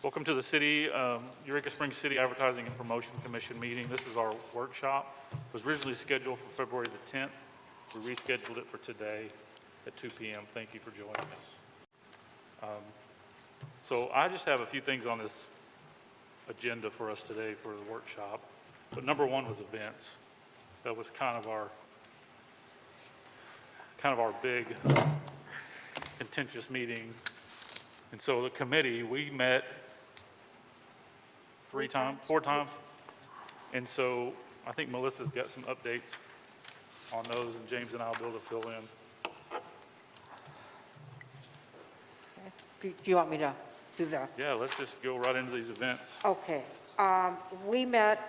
Welcome to the Eureka Springs City Advertising and Promotion Commission meeting. This is our workshop. It was originally scheduled for February the 10th. We rescheduled it for today at 2 p.m. Thank you for joining us. So I just have a few things on this agenda for us today for the workshop. But number one was events. That was kind of our big contentious meeting. And so the committee, we met four times. And so I think Melissa's got some updates on those, and James and I'll be able to fill in. Do you want me to do that? Yeah, let's just go right into these events. Okay. We met,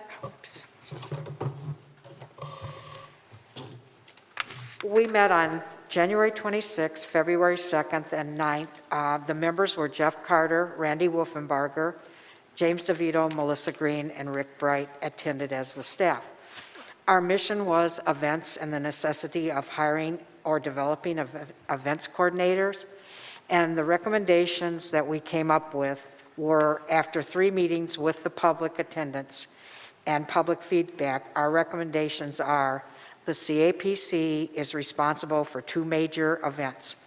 on January 26th, February 2nd, and 9th. The members were Jeff Carter, Randy Wolfenbarger, James DeVito, Melissa Green, and Rick Bright attended as the staff. Our mission was events and the necessity of hiring or developing events coordinators. And the recommendations that we came up with were, after 3 meetings with the public attendance and public feedback, our recommendations are: the CAPC is responsible for 2 major events,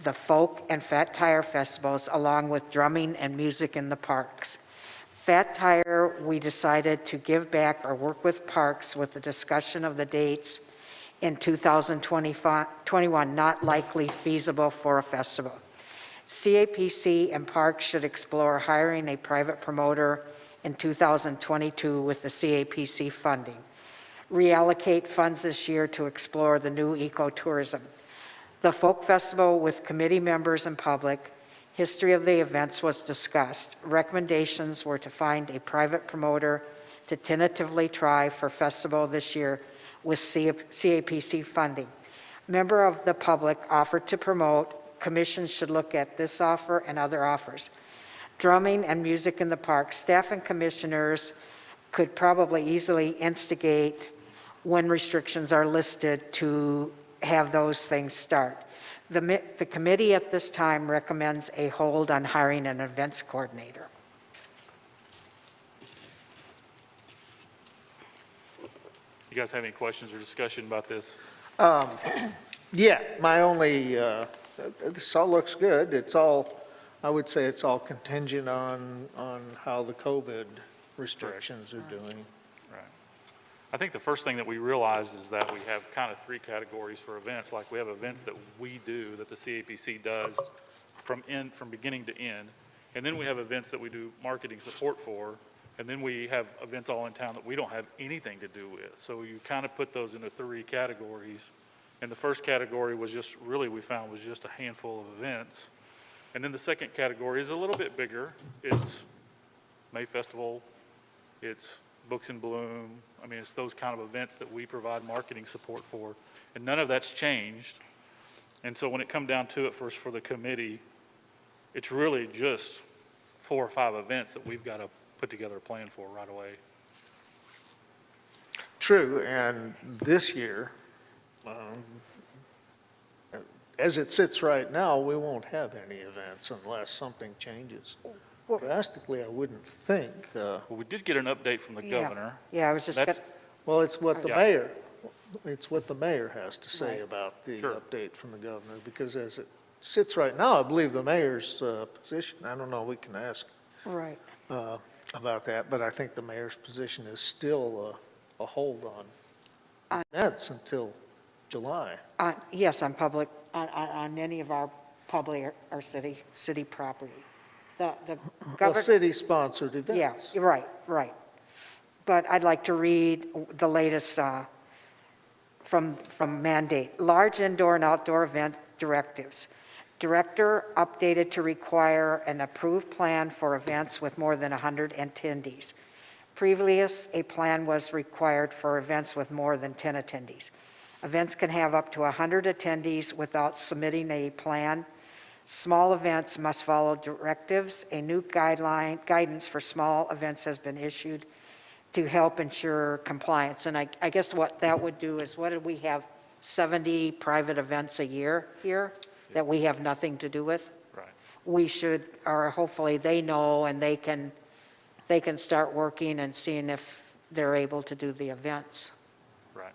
the Folk and Fat Tire Festivals, along with drumming and music in the parks. Fat Tire, we decided to give back or work with parks with the discussion of the dates in 2021, not likely feasible for a festival. CAPC and parks should explore hiring a private promoter in 2022 with the CAPC funding. Reallocate funds this year to explore the new ecotourism. The Folk Festival with committee members and public. History of the events was discussed. Recommendations were to find a private promoter to tentatively try for festival this year with CAPC funding. Member of the public offered to promote. Commissions should look at this offer and other offers. Drumming and music in the park. Staff and commissioners could probably easily instigate, when restrictions are listed, to have those things start. The committee at this time recommends a hold on hiring an events coordinator. You guys have any questions or discussion about this? Yeah, my only, this all looks good. It's all, I would say it's all contingent on how the COVID restrictions are doing. I think the first thing that we realized is that we have kind of 3 categories for events. Like, we have events that we do, that the CAPC does from beginning to end. And then we have events that we do marketing support for. And then we have events all in town that we don't have anything to do with. So you kind of put those into 3 categories. And the first category was just, really we found, was just a handful of events. And then the second category is a little bit bigger. It's May Festival, it's Books in Bloom. I mean, it's those kind of events that we provide marketing support for, and none of that's changed. And so when it comes down to it, first for the committee, it's really just 4 or 5 events that we've got to put together a plan for right away. True, and this year, as it sits right now, we won't have any events unless something changes. Drastically, I wouldn't think. Well, we did get an update from the governor. Yeah, I was just going to. Well, it's what the Yeah. mayor, it's what the mayor has to say Right. about the Sure. update from the governor, because as it sits right now, I believe the mayor's position, I don't know, we can ask Right. about that, but I think the mayor's position is still a hold on events until July. Yes, on public, on any of our public or city property. The Well, governor. city-sponsored Yeah, events. you're right. But I'd like to read the latest from mandate. Large indoor and outdoor event directives. Director updated to require an approved plan for events with more than 100 attendees. Previous, a plan was required for events with more than 10 attendees. Events can have up to 100 attendees without submitting a plan. Small events must follow directives. A new guidance for small events has been issued to help ensure compliance. And I guess what that would do is, what did we have, 70 private events a year here that we have nothing to do with? Right. we should, or hopefully they know and they can start working and seeing if they're able to do the events. Right.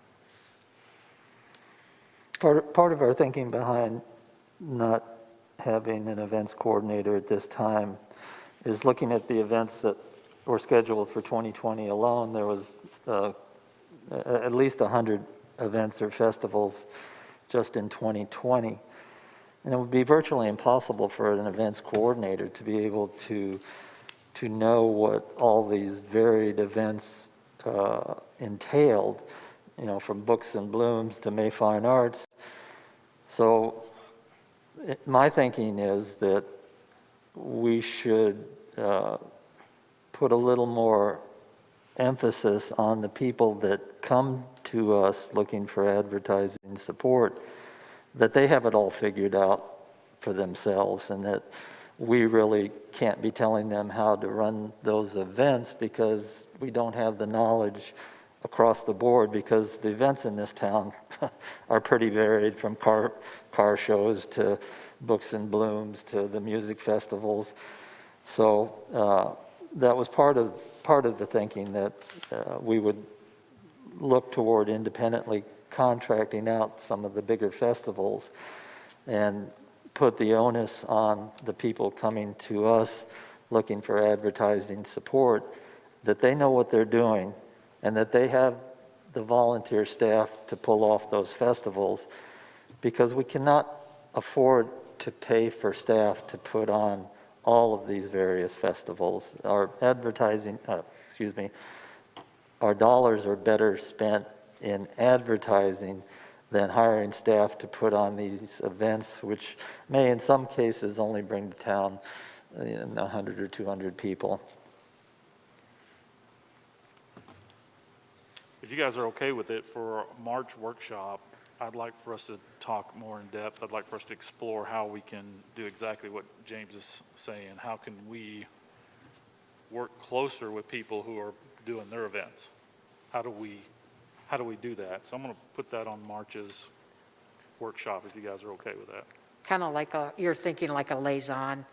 Part of our thinking behind not having an events coordinator at this time is looking at the events that were scheduled for 2020 alone. There was at least 100 events or festivals just in 2020. And it would be virtually impossible for an events coordinator to be able to know what all these varied events entailed, from Books and Blooms to May Fine Arts. So my thinking is that we should put a little more emphasis on the people that come to us looking for advertising support, that they have it all figured out for themselves, and that we really can't be telling them how to run those events because we don't have the knowledge across the board, because the events in this town are pretty varied, from car shows to Books and Blooms to the music festivals. So that was part of the thinking, that we would look toward independently contracting out some of the bigger festivals and put the onus on the people coming to us looking for advertising support, that they know what they're doing and that they have the volunteer staff to pull off those festivals, because we cannot afford to pay for staff to put on all of these various festivals. Our our dollars are better spent in advertising than hiring staff to put on these events, which may in some cases only bring to town 100 or 200 people. If you guys are okay with it, for our March workshop, I'd like for us to talk more in depth. I'd like for us to explore how we can do exactly what James is saying. How can we work closer with people who are doing their events? How do we do that? So I'm going to put that on March's workshop, if you guys are okay with that. Kind of like you're thinking like a liaison,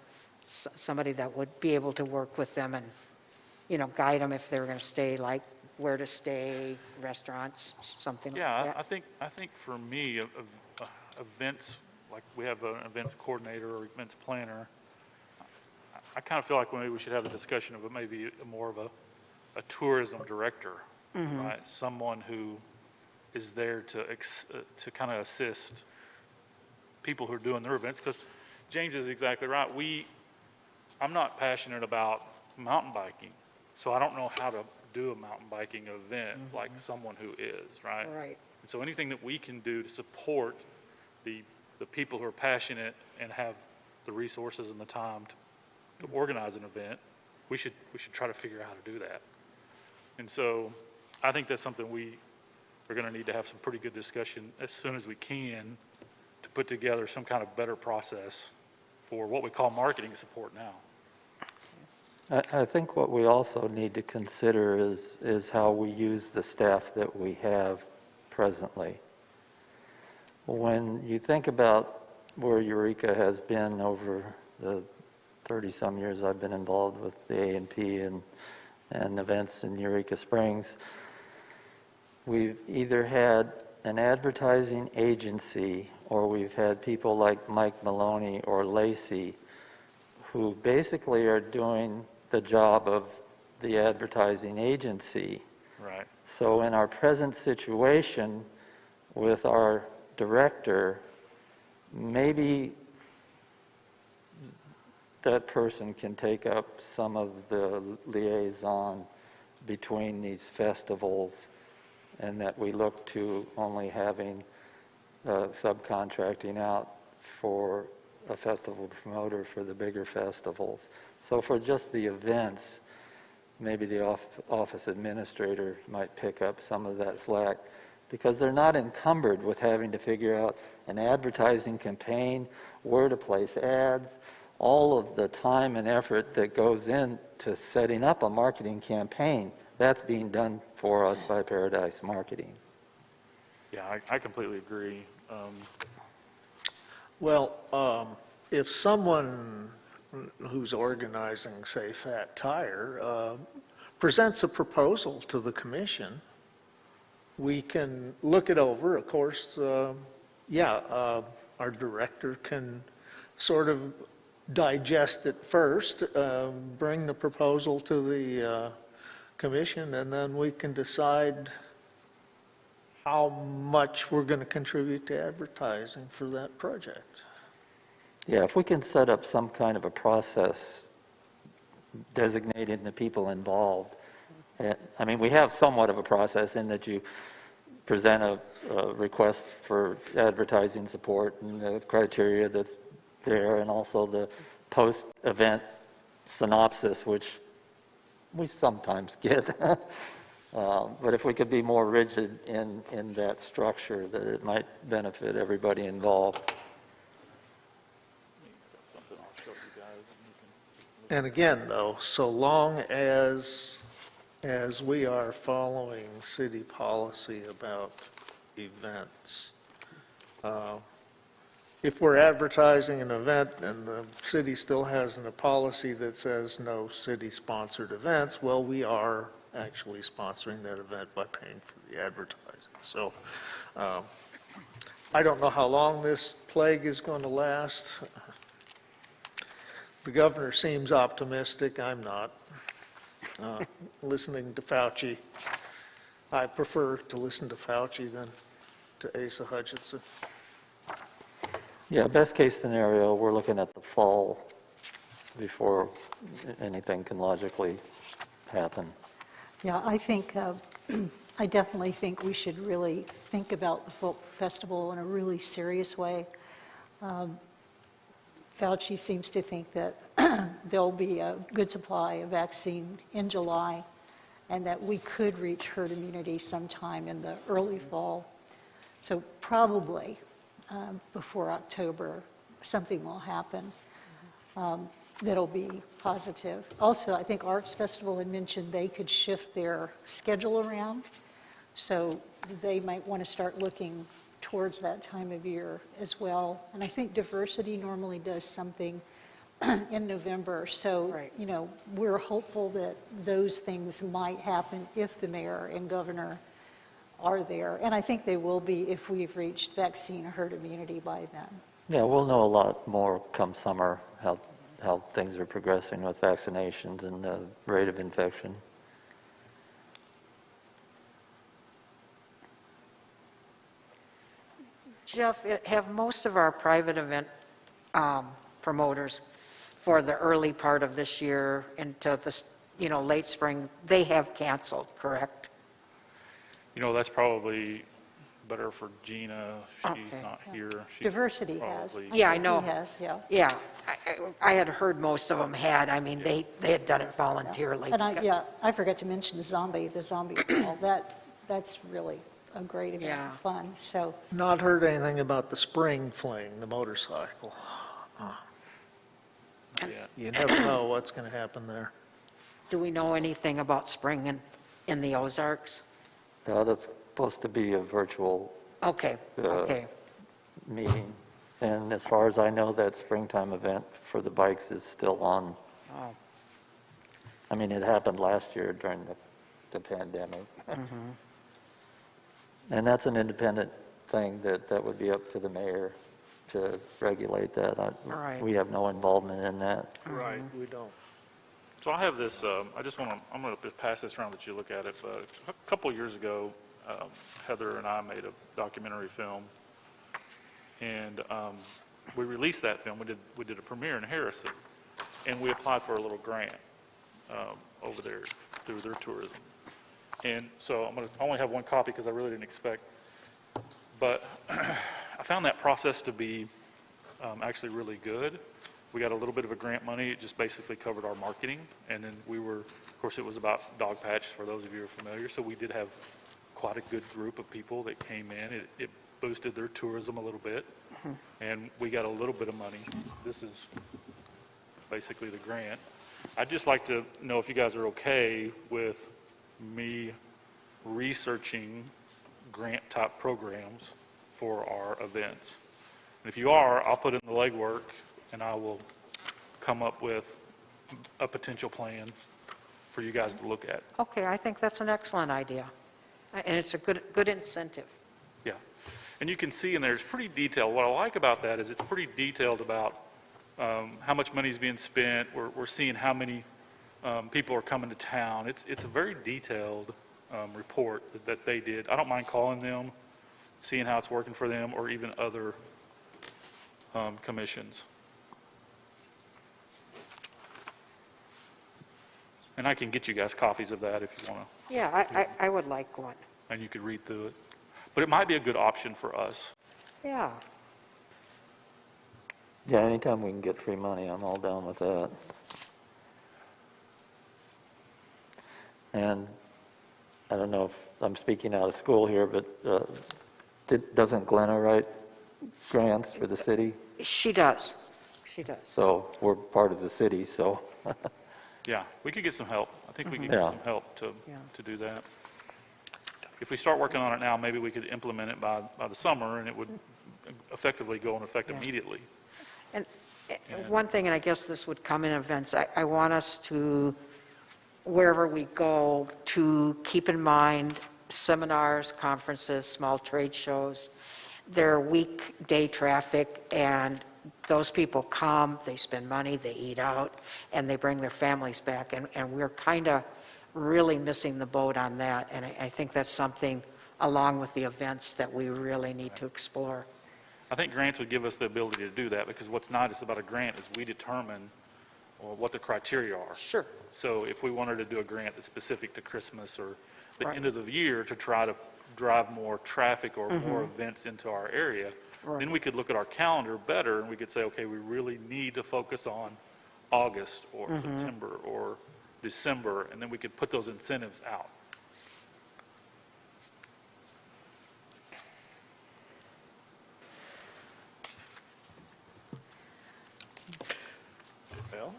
somebody that would be able to work with them and, guide them if they're going to stay, like where to stay, restaurants, something like Yeah, that. I think for me, events, like we have an events coordinator or events planner, I kind of feel like maybe we should have a discussion of maybe more of a tourism director, right? Someone who is there to kind of assist people who are doing their events, because James is exactly right. I'm not passionate about mountain biking, so I don't know how to do a mountain biking event like someone who is, right? Right. And so anything that we can do to support the people who are passionate and have the resources and the time to organize an event, we should try to figure out how to do that. And so I think that's something we are going to need to have some pretty good discussion as soon as we can to put together some kind of better process for what we call marketing support now. I think what we also need to consider is how we use the staff that we have presently. When you think about where Eureka has been over the 30-some years I've been involved with the A&P and events in Eureka Springs, we've either had an advertising agency or we've had people like Mike Maloney or Lacey who basically are doing the job of the advertising agency. Right. So in our present situation with our director, maybe that person can take up some of the liaison between these festivals, and that we look to only having subcontracting out for a festival promoter for the bigger festivals. So for just the events, maybe the office administrator might pick up some of that slack, because they're not encumbered with having to figure out an advertising campaign, where to place ads, all of the time and effort that goes into setting up a marketing campaign. That's being done for us by Paradise Marketing. Yeah, I completely agree. Well, if someone who's organizing, say, Fat Tire, presents a proposal to the commission, we can look it over. Of course, our director can sort of digest it first, bring the proposal to the commission, and then we can decide how much we're going to contribute to advertising for that project. Yeah, if we can set up some kind of a process designating the people involved. I mean, we have somewhat of a process in that you present a request for advertising support and the criteria that's there, and also the post-event synopsis, which we sometimes get. But if we could be more rigid in that structure, that it might benefit everybody involved. Something I'll show you guys. And again, though, so long as we are following city policy about events, if we're advertising an event and the city still has a policy that says no city-sponsored events, well, we are actually sponsoring that event by paying for the advertising. So I don't know how long this plague is going to last. The governor seems optimistic. I'm not. Listening to Fauci, I prefer to listen to Fauci than to Asa Hutchinson. Yeah, best case scenario, we're looking at the fall before anything can logically happen. Yeah, I think, I definitely think we should really think about the folk festival in a really serious way. Fauci seems to think that there'll be a good supply of vaccine in July, and that we could reach herd immunity sometime in the early fall. So probably before October, something will happen that'll be positive. Also, I think Arts Festival had mentioned they could shift their schedule around, so they might want to start looking towards that time of year as well. And I think diversity normally does something in November, so Right. you know, we're hopeful that those things might happen if the mayor and governor are there, and I think they will be if we've reached vaccine herd immunity by then. Yeah, we'll know a lot more come summer, how things are progressing with vaccinations and the rate of infection. Jeff, have most of our private event promoters for the early part of this year into the, late spring, they have canceled, correct? That's probably better for Gina. She's Okay. not here. She's Diversity has. probably- Yeah, I know. He has, yeah. Yeah, I had heard most of them had. I mean, they had done it voluntarily. And I forgot to mention the zombie ball. That's really a great event, Yeah. fun, so. Not heard anything about the spring fling, the motorcycle. Yeah. You never know what's going to happen there. Do we know anything about spring in the Ozarks? That's supposed to be a virtual Okay, okay. meeting. And as far as I know, that springtime event for the bikes is still on. Oh, I mean, it happened last year during the pandemic. And that's an independent thing that would be up to the mayor to regulate that. Right. We have no involvement in that. Right, we don't. So I have this, I'm going to pass this around that you look at it, but a couple of years ago, Heather and I made a documentary film, and we released that film. We did a premiere in Harrison, and we applied for a little grant over there through their tourism. And so I'm going to only have one copy because I really didn't expect, but I found that process to be actually really good. We got a little bit of a grant money. It just basically covered our marketing. And then of course, it was about Dog Patch, for those of you who are familiar. So we did have quite a good group of people that came in. It boosted their tourism a little bit. And we got a little bit of money. This is basically the grant. I'd just like to know if you guys are okay with me researching grant-type programs for our events. And if you are, I'll put in the legwork, and I will come up with a potential plan for you guys to look at. Okay, I think that's an excellent idea. And it's a good incentive. Yeah. And you can see in there, it's pretty detailed. What I like about that is it's pretty detailed about how much money is being spent. We're seeing how many people are coming to town. It's a very detailed report that they did. I don't mind calling them, seeing how it's working for them, or even other commissions. And I can get you guys copies of that if you want to, Yeah, I would like one. and you could read through it. But it might be a good option for us. Yeah, Yeah, anytime we can get free money, I'm all down with that. And I don't know if I'm speaking out of school here, but doesn't Glenna write grants for the city? she does. She does. So we're part of the city, so, Yeah, we could get some help. I think we could Yeah. get some help Yeah. to do that. If we start working on it now, maybe we could implement it by the summer, and it would effectively go into effect Yeah. immediately. And one thing, and I guess this would come in events, I want us to, wherever we go, to keep in mind seminars, conferences, small trade shows. They're weekday traffic, and those people come, they spend money, they eat out, and they bring their families back. And we're kind of really missing the boat on that. And I think that's something, along with the events, that we really need to explore. I think grants would give us the ability to do that, because what's nice about a grant is we determine what the criteria are. Sure. So if we wanted to do a grant that's specific to Christmas or the Right. end of the year to try to drive more traffic or more events into our area, Right. then we could look at our calendar better, and we could say, okay, we really need to focus on August or September or December, and then we could put those incentives out. Well,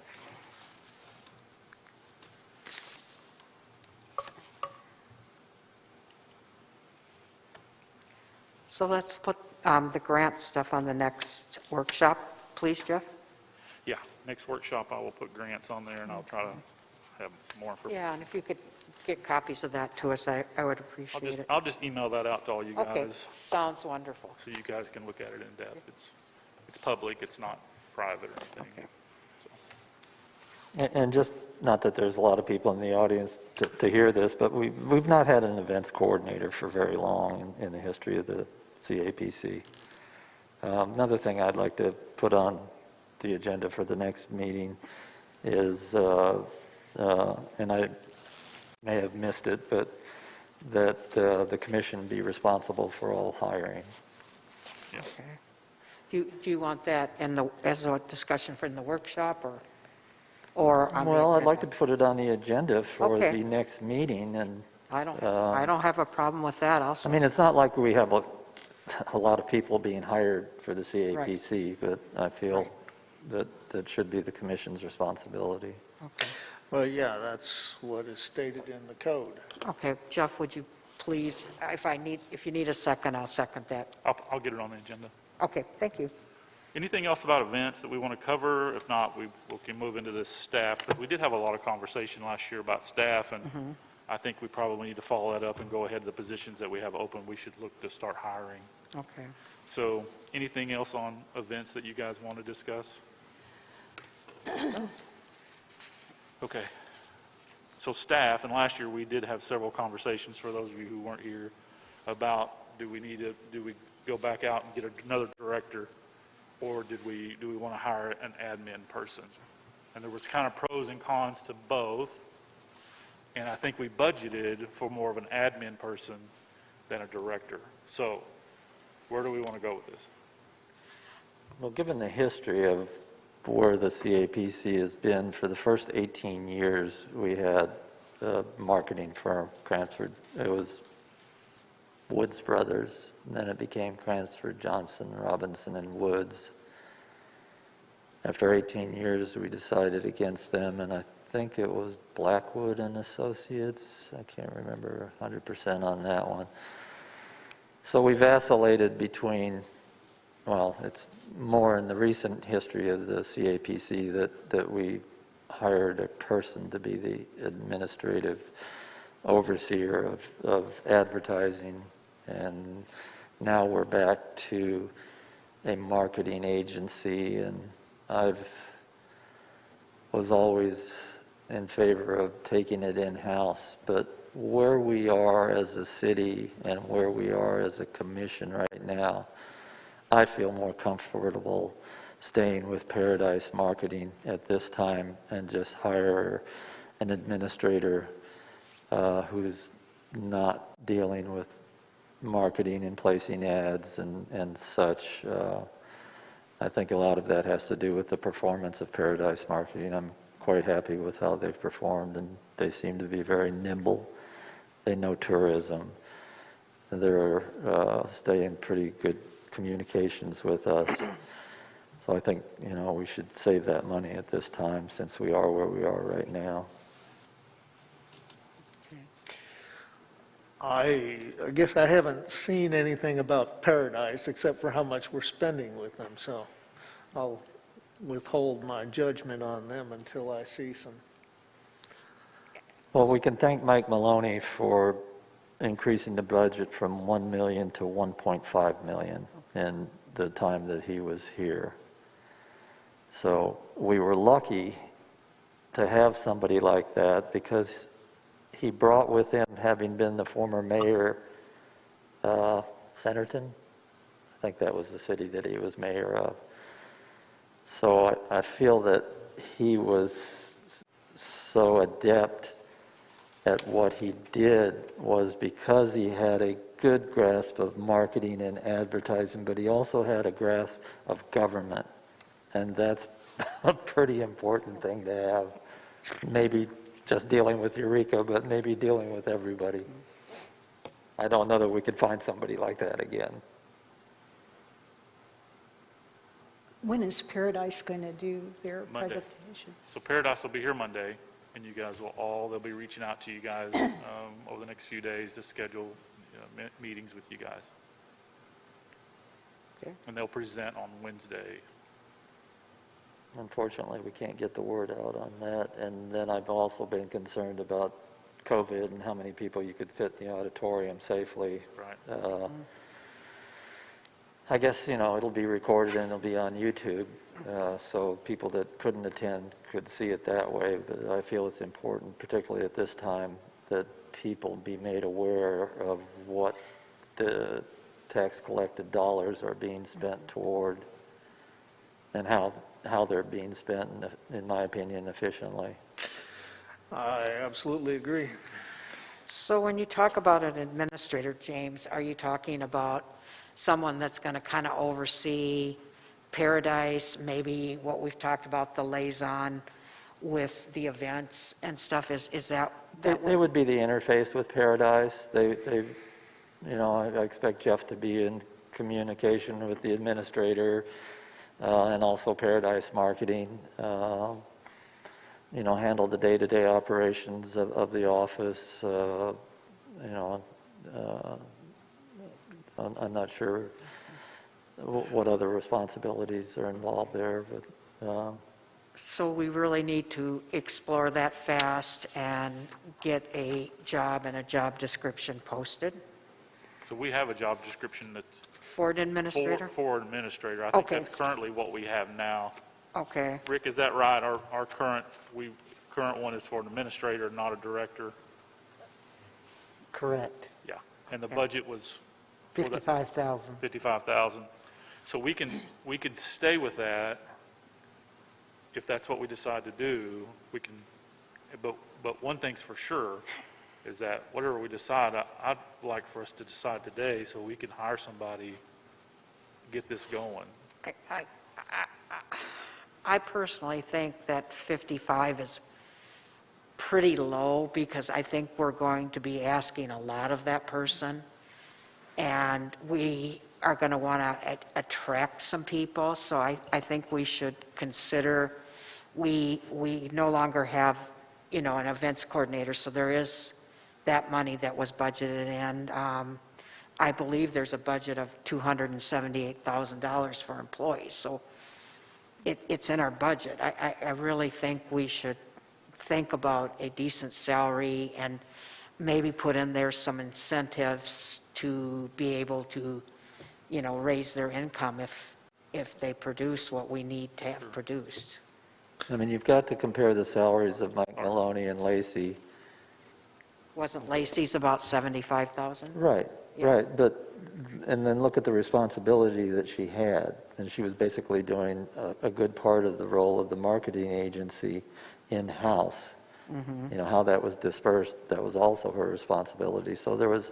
So let's put the grant stuff on the next workshop, please, Jeff? Yeah, next workshop, I will put grants on there, and I'll try to have more information. Yeah, and if you could get copies of that to us, I would appreciate it. I'll just email that out to all you Okay, guys, sounds wonderful. so you guys can look at it in depth. It's public, it's not private or anything. Okay. and just, not that there's a lot of people in the audience to hear this, but we've not had an events coordinator for very long in the history of the CAPC. Another thing I'd like to put on the agenda for the next meeting is, and I may have missed it, but that the commission be responsible for all hiring. Okay. Do you want that as a discussion for in the workshop, or on the Well, I'd like to agenda? put it on the agenda for Okay. the next meeting, and, I don't have a problem with that I also. mean, it's not like we have a lot of people being hired for the CAPC, but I feel that should be the commission's responsibility. Okay. well, yeah, that's what is stated in the code. Okay, Jeff, would you please, if you need a second, I'll second that. I'll get it on the agenda. Okay, thank you. Anything else about events that we want to cover? If not, we can move into this staff. But we did have a lot of conversation last year about staff, and I think we probably need to follow that up and go ahead to the positions that we have open. We should look to start hiring. Okay. So anything else on events that you guys want to discuss? Okay. So staff, and last year we did have several conversations, for those of you who weren't here, about do we go back out and get another director, or do we want to hire an admin person? And there was kind of pros and cons to both, and I think we budgeted for more of an admin person than a director. So where do we want to go with this? Well, given the history of where the CAPC has been, for the first 18 years, we had a marketing firm, Cransford. It was Woods Brothers, and then it became Cransford, Johnson, Robinson, and Woods. After 18 years, we decided against them, and I think it was Blackwood and Associates. I can't remember 100% on that one. So we vacillated between well, it's more in the recent history of the CAPC that we hired a person to be the administrative overseer of advertising, and now we're back to a marketing agency, and was always in favor of taking it in-house, but where we are as a city and where we are as a commission right now, I feel more comfortable staying with Paradise Marketing at this time and just hire an administrator who's not dealing with marketing and placing ads and such. I think a lot of that has to do with the performance of Paradise Marketing. I'm quite happy with how they've performed, and they seem to be very nimble. They know tourism. They're staying pretty good communications with us. So I think, we should save that money at this time since we are where we are right now. I guess I haven't seen anything about Paradise except for how much we're spending with them, so I'll withhold my judgment on them until I see some. Well, we can thank Mike Maloney for increasing the budget from 1 million to 1.5 million in the time that he was here. So we were lucky to have somebody like that because he brought with him, having been the former mayor, Centerton. I think that was the city that he was mayor of. So I feel that he was so adept at what he did was because he had a good grasp of marketing and advertising, but he also had a grasp of government. And that's a pretty important thing to have. Maybe just dealing with Eureka, but maybe dealing with everybody. I don't know that we could find somebody like that again. When is Paradise going to do their Monday. presentation? So Paradise will be here Monday, and you guys they'll be reaching out to you guys over the next few days to schedule meetings with you guys. Okay. And they'll present on Wednesday. Unfortunately, we can't get the word out on that. And then I've also been concerned about COVID and how many people you could fit in the auditorium safely. Right. I guess, it'll be recorded and it'll be on YouTube, so people that couldn't attend could see it that way. But I feel it's important, particularly at this time, that people be made aware of what the tax collected dollars are being spent toward and how they're being spent, in my opinion, efficiently. I absolutely agree. So when you talk about an administrator, James, are you talking about someone that's going to kind of oversee Paradise, maybe what we've talked about, the liaison with the events and stuff? Is that They would be the interface with Paradise. I expect Jeff to be in communication with the administrator and also Paradise Marketing. Handle the day-to-day operations of the office. I'm not sure what other responsibilities are involved there, but So we really need to explore that fast and get a job and a job description posted So we have a job description that's for an administrator? for administrator. I think Okay. that's currently what we have now. Okay, Rick, is that right? Our current one is for an administrator, not a director? Correct. Yeah. And the budget was 55,000. 55,000. So we can stay with that if that's what we decide to do. We can, but one thing's for sure is that whatever we decide, I'd like for us to decide today so we can hire somebody, get this going. I personally think that 55 is pretty low because I think we're going to be asking a lot of that person. And we are going to want to attract some people, so I think we should consider, we no longer have, an events coordinator, so there is that money that was budgeted in. I believe there's a budget of $278,000 for employees, so it's in our budget. I really think we should think about a decent salary and maybe put in there some incentives to be able to, raise their income if they produce what we need to have produced. I mean, you've got to compare the salaries of Mike Maloney and Lacey. Wasn't Lacey's about 75,000? Right, Yeah. right, but, and then look at the responsibility that she had, and she was basically doing a good part of the role of the marketing agency in-house. How that was dispersed, that was also her responsibility. So there was,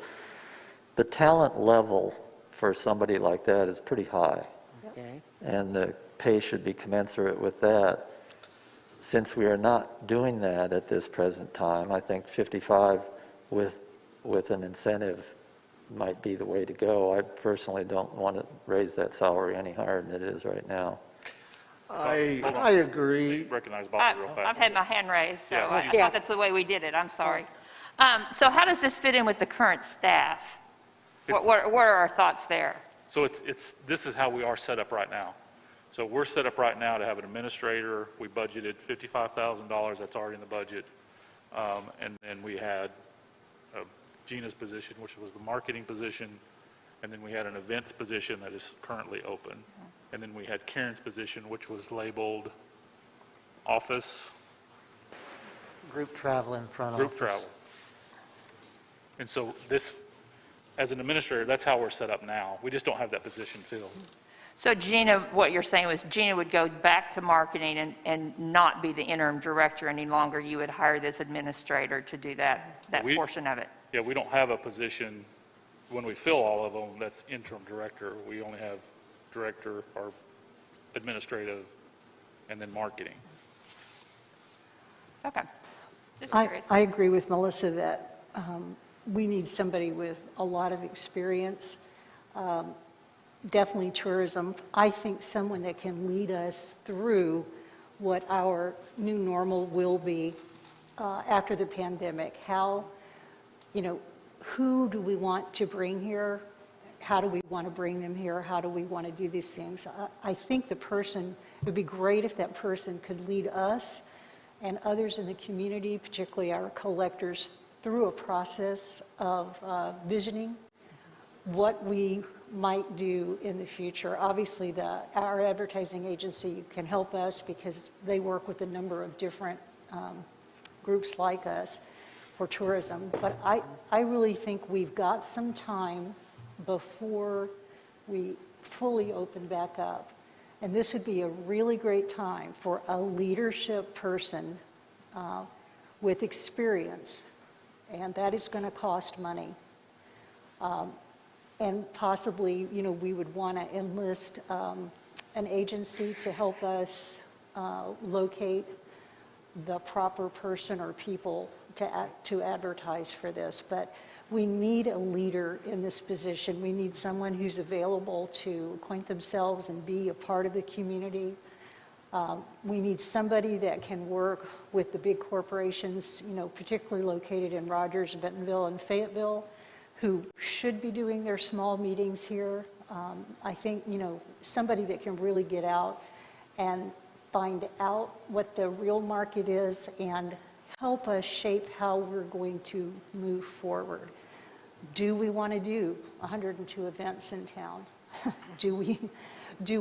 the talent level for somebody like that is pretty high, Okay. and the pay should be commensurate with that. Since we are not doing that at this present time, I think 55 with an incentive might be the way to go. I personally don't want to raise that salary any higher than it is right now. I Hold on. agree. Recognize Bobby real fast. I've had my hand raised, so Yeah, I you- thought that's the way we did it. I'm sorry. So how does this fit in with the current staff? It's- What are our thoughts there? So this is how we are set up right now. So we're set up right now to have an administrator. We budgeted $55,000, that's already in the budget. And then we had Gina's position, which was the marketing position, and then we had an events position that is currently open. And then we had Karen's position, which was labeled office, Group travel in front of. group travel. And so this, as an administrator, that's how we're set up now. We just don't have that position filled. So Gina, what you're saying was Gina would go back to marketing and not be the interim director any longer. You would hire this administrator to do that We- portion of it. Yeah, we don't have a position, when we fill all of them, that's interim director. We only have director or administrative and then marketing. Okay. Just I curious. agree with Melissa that we need somebody with a lot of experience, definitely tourism. I think someone that can lead us through what our new normal will be after the pandemic. How, who do we want to bring here? How do we want to bring them here? How do we want to do these things? I think it would be great if that person could lead us and others in the community, particularly our collectors, through a process of visioning what we might do in the future. Obviously, our advertising agency can help us because they work with a number of different groups like us for tourism. But I really think we've got some time before we fully open back up. And this would be a really great time for a leadership person with experience, and that is going to cost money. And possibly, we would want to enlist an agency to help us locate the proper person or people to advertise for this. But we need a leader in this position. We need someone who's available to acquaint themselves and be a part of the community. We need somebody that can work with the big corporations, particularly located in Rogers, Bentonville, and Fayetteville, who should be doing their small meetings here. I think, somebody that can really get out and find out what the real market is and help us shape how we're going to move forward. Do we want to do 102 events in town? Do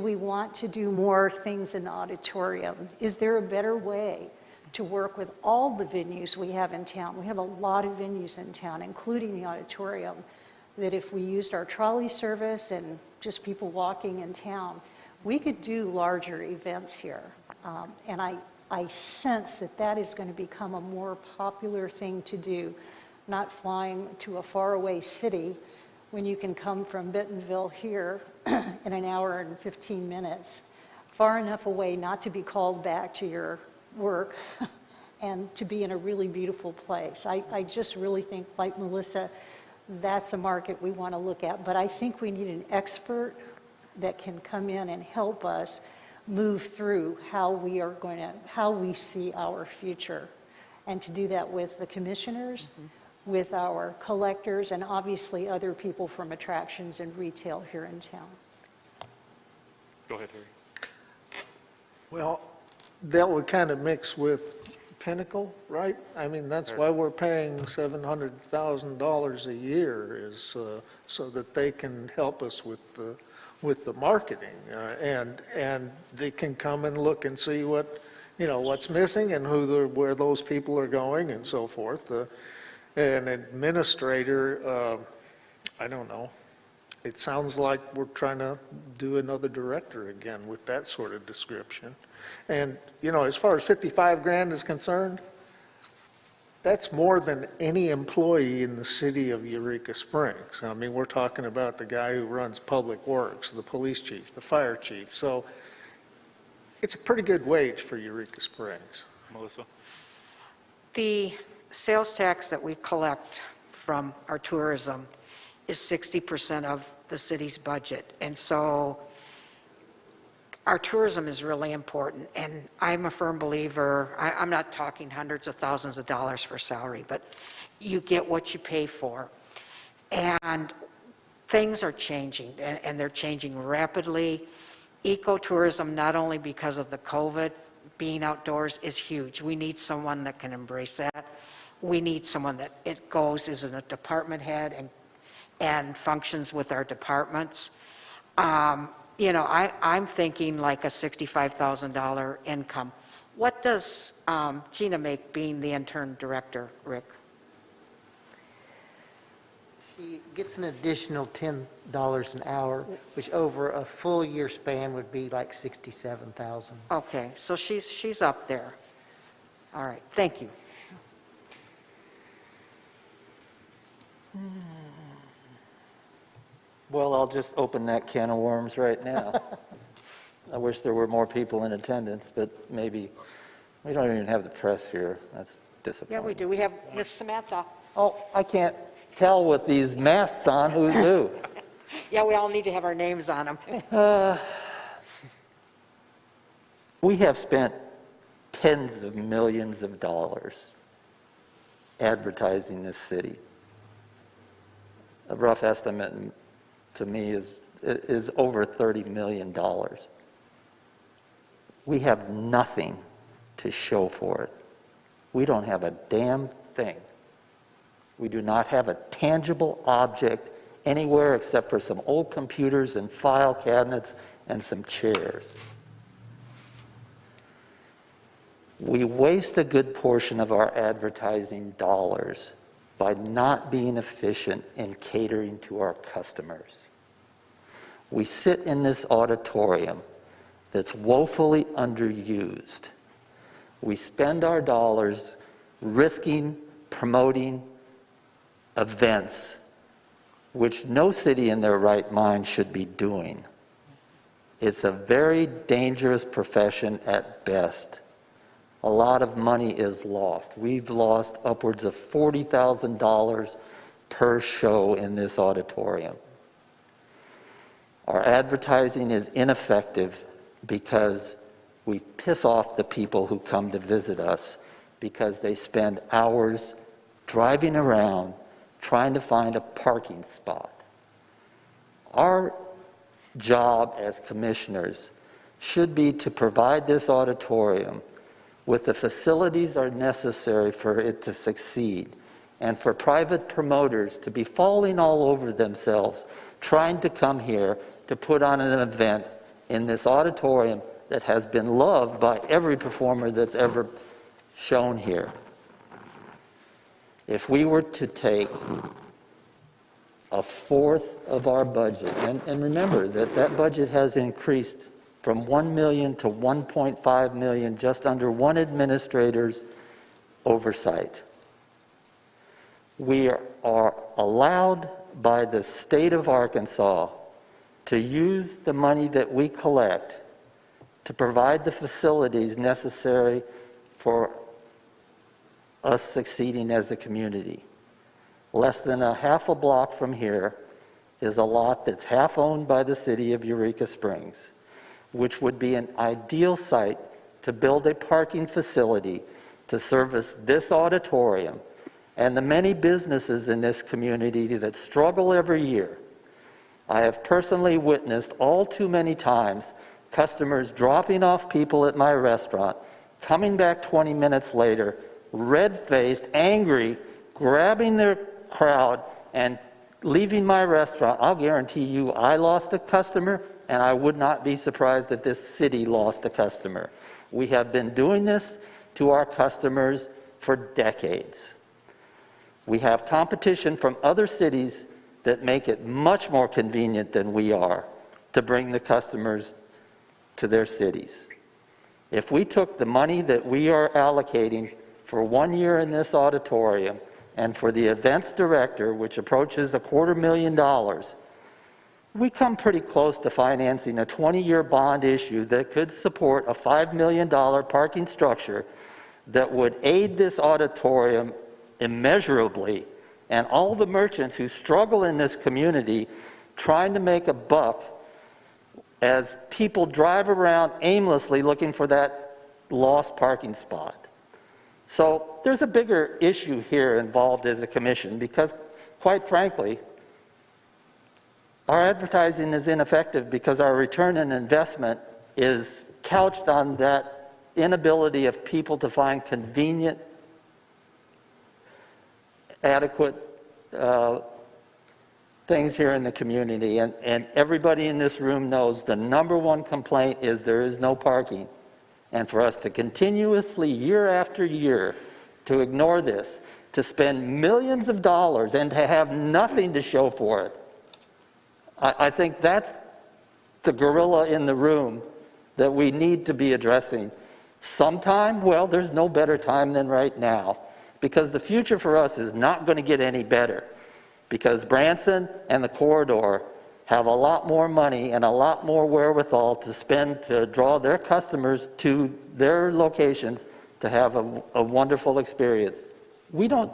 we want to do more things in the auditorium? Is there a better way to work with all the venues we have in town? We have a lot of venues in town, including the auditorium, that if we used our trolley service and just people walking in town, we could do larger events here. And I sense that is going to become a more popular thing to do, not flying to a faraway city when you can come from Bentonville here in an hour and 15 minutes, far enough away not to be called back to your work and to be in a really beautiful place. I just really think, like Melissa, that's a market we want to look at. But I think we need an expert that can come in and help us move through how we see our future. And to do that with the commissioners, with our collectors and obviously other people from attractions and retail here in town. Go ahead, Harry. Well, that would kind of mix with Pinnacle, right? I mean, that's why we're paying $700,000 a year is so that they can help us with the marketing. And they can come and look and see what, what's missing and where those people are going and so forth. An administrator, I don't know. It sounds like we're trying to do another director again with that sort of description. And, as far as 55 grand is concerned, that's more than any employee in the city of Eureka Springs. I mean, we're talking about the guy who runs Public Works, the police chief, the fire chief. So it's a pretty good wage for Eureka Springs. Melissa? The sales tax that we collect from our tourism is 60% of the city's budget. And so our tourism is really important. And I'm a firm believer, I'm not talking hundreds of thousands of dollars for salary, but you get what you pay for. And things are changing, and they're changing rapidly. Ecotourism, not only because of the COVID, being outdoors is huge. We need someone that can embrace that. We need someone that it goes as a department head and functions with our departments. I'm thinking like a $65,000 income. What does Gina make being the intern director, Rick? She gets an additional $10 an hour, which over a full year span would be like $67,000. Okay, so she's up there. All right, thank you. Well, I'll just open that can of worms right now. I wish there were more people in attendance, but maybe, we don't even have the press here. That's disappointing. Yeah, we do. We have Miss Samantha. Oh, I can't tell with these masks on who's who. Yeah, we all need to have our names on them. We have spent tens of millions of dollars advertising this city. A rough estimate to me is over $30 million. We have nothing to show for it. We don't have a damn thing. We do not have a tangible object anywhere except for some old computers and file cabinets and some chairs. We waste a good portion of our advertising dollars by not being efficient in catering to our customers. We sit in this auditorium that's woefully underused. We spend our dollars risking promoting events which no city in their right mind should be doing. It's a very dangerous profession at best. A lot of money is lost. We've lost upwards of $40,000 per show in this auditorium. Our advertising is ineffective because we piss off the people who come to visit us because they spend hours driving around trying to find a parking spot. Our job as commissioners should be to provide this auditorium with the facilities are necessary for it to succeed, and for private promoters to be falling all over themselves trying to come here to put on an event in this auditorium that has been loved by every performer that's ever shown here. If we were to take a fourth of our budget, and remember that budget has increased from $1 million to $1.5 million just under one administrator's oversight. We are allowed by the state of Arkansas to use the money that we collect to provide the facilities necessary for us succeeding as a community. Less than a half a block from here is a lot that's half owned by the city of Eureka Springs, which would be an ideal site to build a parking facility to service this auditorium and the many businesses in this community that struggle every year. I have personally witnessed all too many times customers dropping off people at my restaurant, coming back 20 minutes later, red-faced, angry, grabbing their crowd and leaving my restaurant. I'll guarantee you I lost a customer, and I would not be surprised if this city lost a customer. We have been doing this to our customers for decades. We have competition from other cities that make it much more convenient than we are to bring the customers to their cities. If we took the money that we are allocating for 1 year in this auditorium and for the events director, which approaches $250,000, we come pretty close to financing a 20-year bond issue that could support a $5 million parking structure that would aid this auditorium immeasurably, and all the merchants who struggle in this community trying to make a buck as people drive around aimlessly looking for that lost parking spot. So there's a bigger issue here involved as a commission because, quite frankly, our advertising is ineffective because our return on investment is couched on that inability of people to find convenient, adequate things here in the community. And everybody in this room knows the number one complaint is there is no parking. And for us to continuously, year after year, to ignore this, to spend millions of dollars and to have nothing to show for it, I think that's the gorilla in the room that we need to be addressing. Sometime, well, there's no better time than right now, because the future for us is not going to get any better, because Branson and the corridor have a lot more money and a lot more wherewithal to spend to draw their customers to their locations to have a wonderful experience. We don't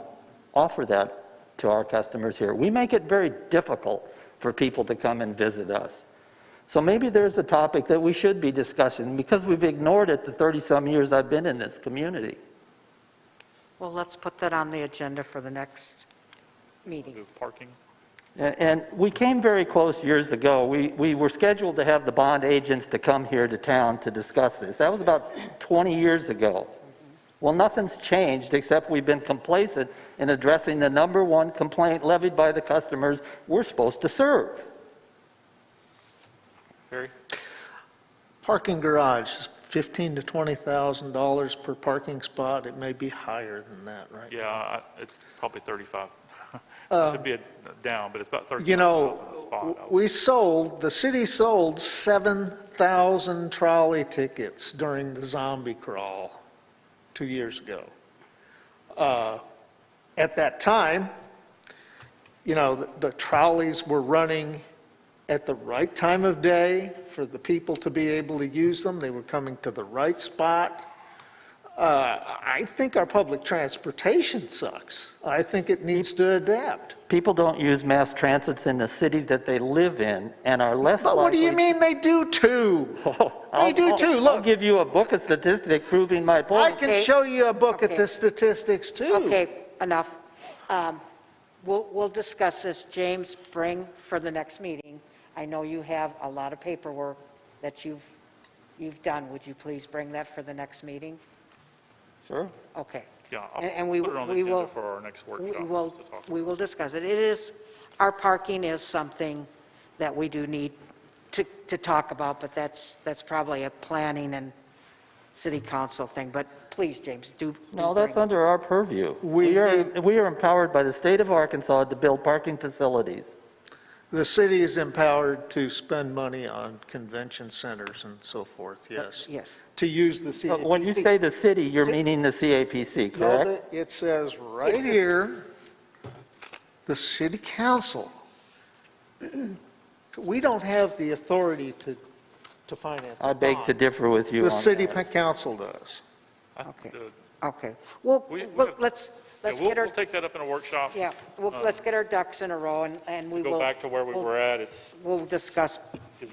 offer that to our customers here. We make it very difficult for people to come and visit us. So maybe there's a topic that we should be discussing because we've ignored it the 30-some years I've been in this community. Well, let's put that on the agenda for the next meeting. Do parking. And we came very close years ago. We were scheduled to have the bond agents to come here to town to discuss this. That was about 20 years ago. Well, nothing's changed except we've been complacent in addressing the number one complaint levied by the customers we're supposed to serve. Harry? Parking garage is $15,000 to $20,000 per parking spot. It may be higher than that, right? Yeah, it's probably 35. It'd be down, but it's about 35,000 You know, a spot. the city sold 7,000 trolley tickets during the zombie crawl 2 years ago. At that time, you know, the trolleys were running at the right time of day for the people to be able to use them. They were coming to the right spot. I think our public transportation sucks. I think it needs to adapt. People don't use mass transits in the city that they live in and are less But likely... what do you mean they do too? They do too. I'll Look, give you a book of statistics proving my I point. can Okay. show you a book of Okay. the statistics too. Okay, enough. We'll discuss this. James, bring for the next meeting. I know you have a lot of paperwork that you've done. Would you please bring that for the next meeting? Sure. Okay. Yeah, And I'll we put it on the we agenda will- for our next We workshop. will, to talk about. we will discuss it. It is, our parking is something that we do need to talk about, but that's probably a planning and city council thing. But please, James, do No, bring that's it. under our purview. We We are empowered by the state of Arkansas to build parking facilities. The city is empowered to spend money on convention centers and so forth, yes. Yes. To use the CAPC. When you say the city, you're meaning the CAPC, No, correct? It says right here, the city council. We don't have the authority to finance a I beg to bond. differ with you The on city that. council does. Okay. Uh, Okay. Well, We- let's yeah, get our, We'll take that up in a workshop. yeah, let's get our ducks in a row and we will. Go back to where we we'll- were at. It's We'll discuss.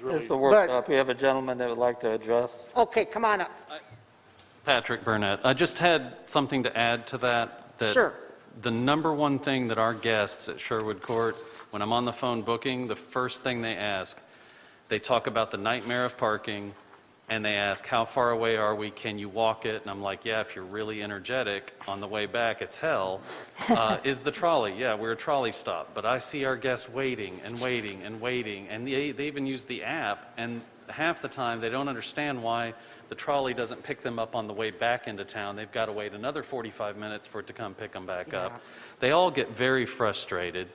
really, It's a workshop. We have a gentleman that would like to address. Okay, come on up. Patrick Burnett. I just had something to add to that. Sure. the number one thing that our guests at Sherwood Court, when I'm on the phone booking, the first thing they ask, they talk about the nightmare of parking, and they ask, how far away are we? Can you walk it? And I'm like, yeah, if you're really energetic, on the way back, it's hell. Is the trolley? Yeah, we're a trolley stop. But I see our guests waiting and waiting and waiting, and they even use the app, and half the time they don't understand why the trolley doesn't pick them up on the way back into town. They've got to wait another 45 minutes for it to come pick them back up. They all get very frustrated.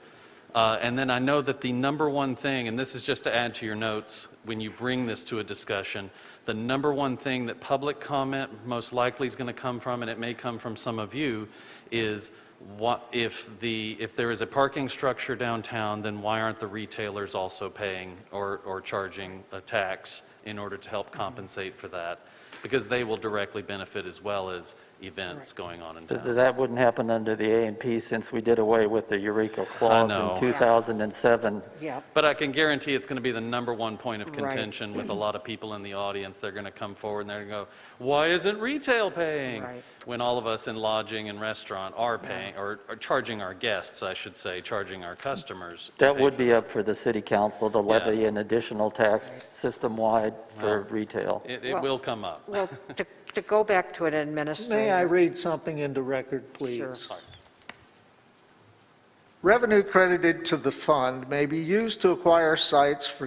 And then I know that the number one thing, and this is just to add to your notes when you bring this to a discussion, the number one thing that public comment most likely is going to come from, and it may come from some of you, is what if there is a parking structure downtown, then why aren't the retailers also paying or charging a tax in order to help compensate for that? Because they will directly benefit as well as events going on in town. That wouldn't happen under the A&P since we did away with the Eureka clause know. in 2007. Yeah. But I can guarantee it's going to be the number one point of Right. contention with a lot of people in the audience. They're going to come forward and they're going to go, why isn't retail paying? Right. When all of us in lodging and restaurant are paying, or charging our guests, I should say, charging our customers. to That pay would for be up for the city council to levy Yeah. an additional tax system-wide for Well, retail. It Well- will come up. Well, to go back to an administrator. May I read something into record, please? Sure. Revenue credited to the fund may be used to acquire sites for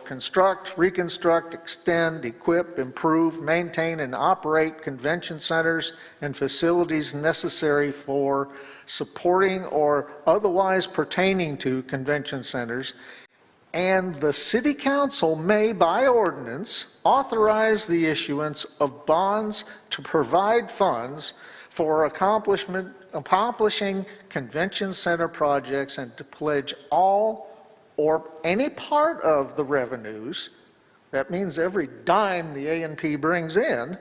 construct, reconstruct, extend, equip, improve, maintain, and operate convention centers and facilities necessary for supporting or otherwise pertaining to convention centers, and the city council may, by ordinance, authorize the issuance of bonds to provide funds for accomplishing convention center projects and to pledge all or any part of the revenues, that means every dime the A&P brings in,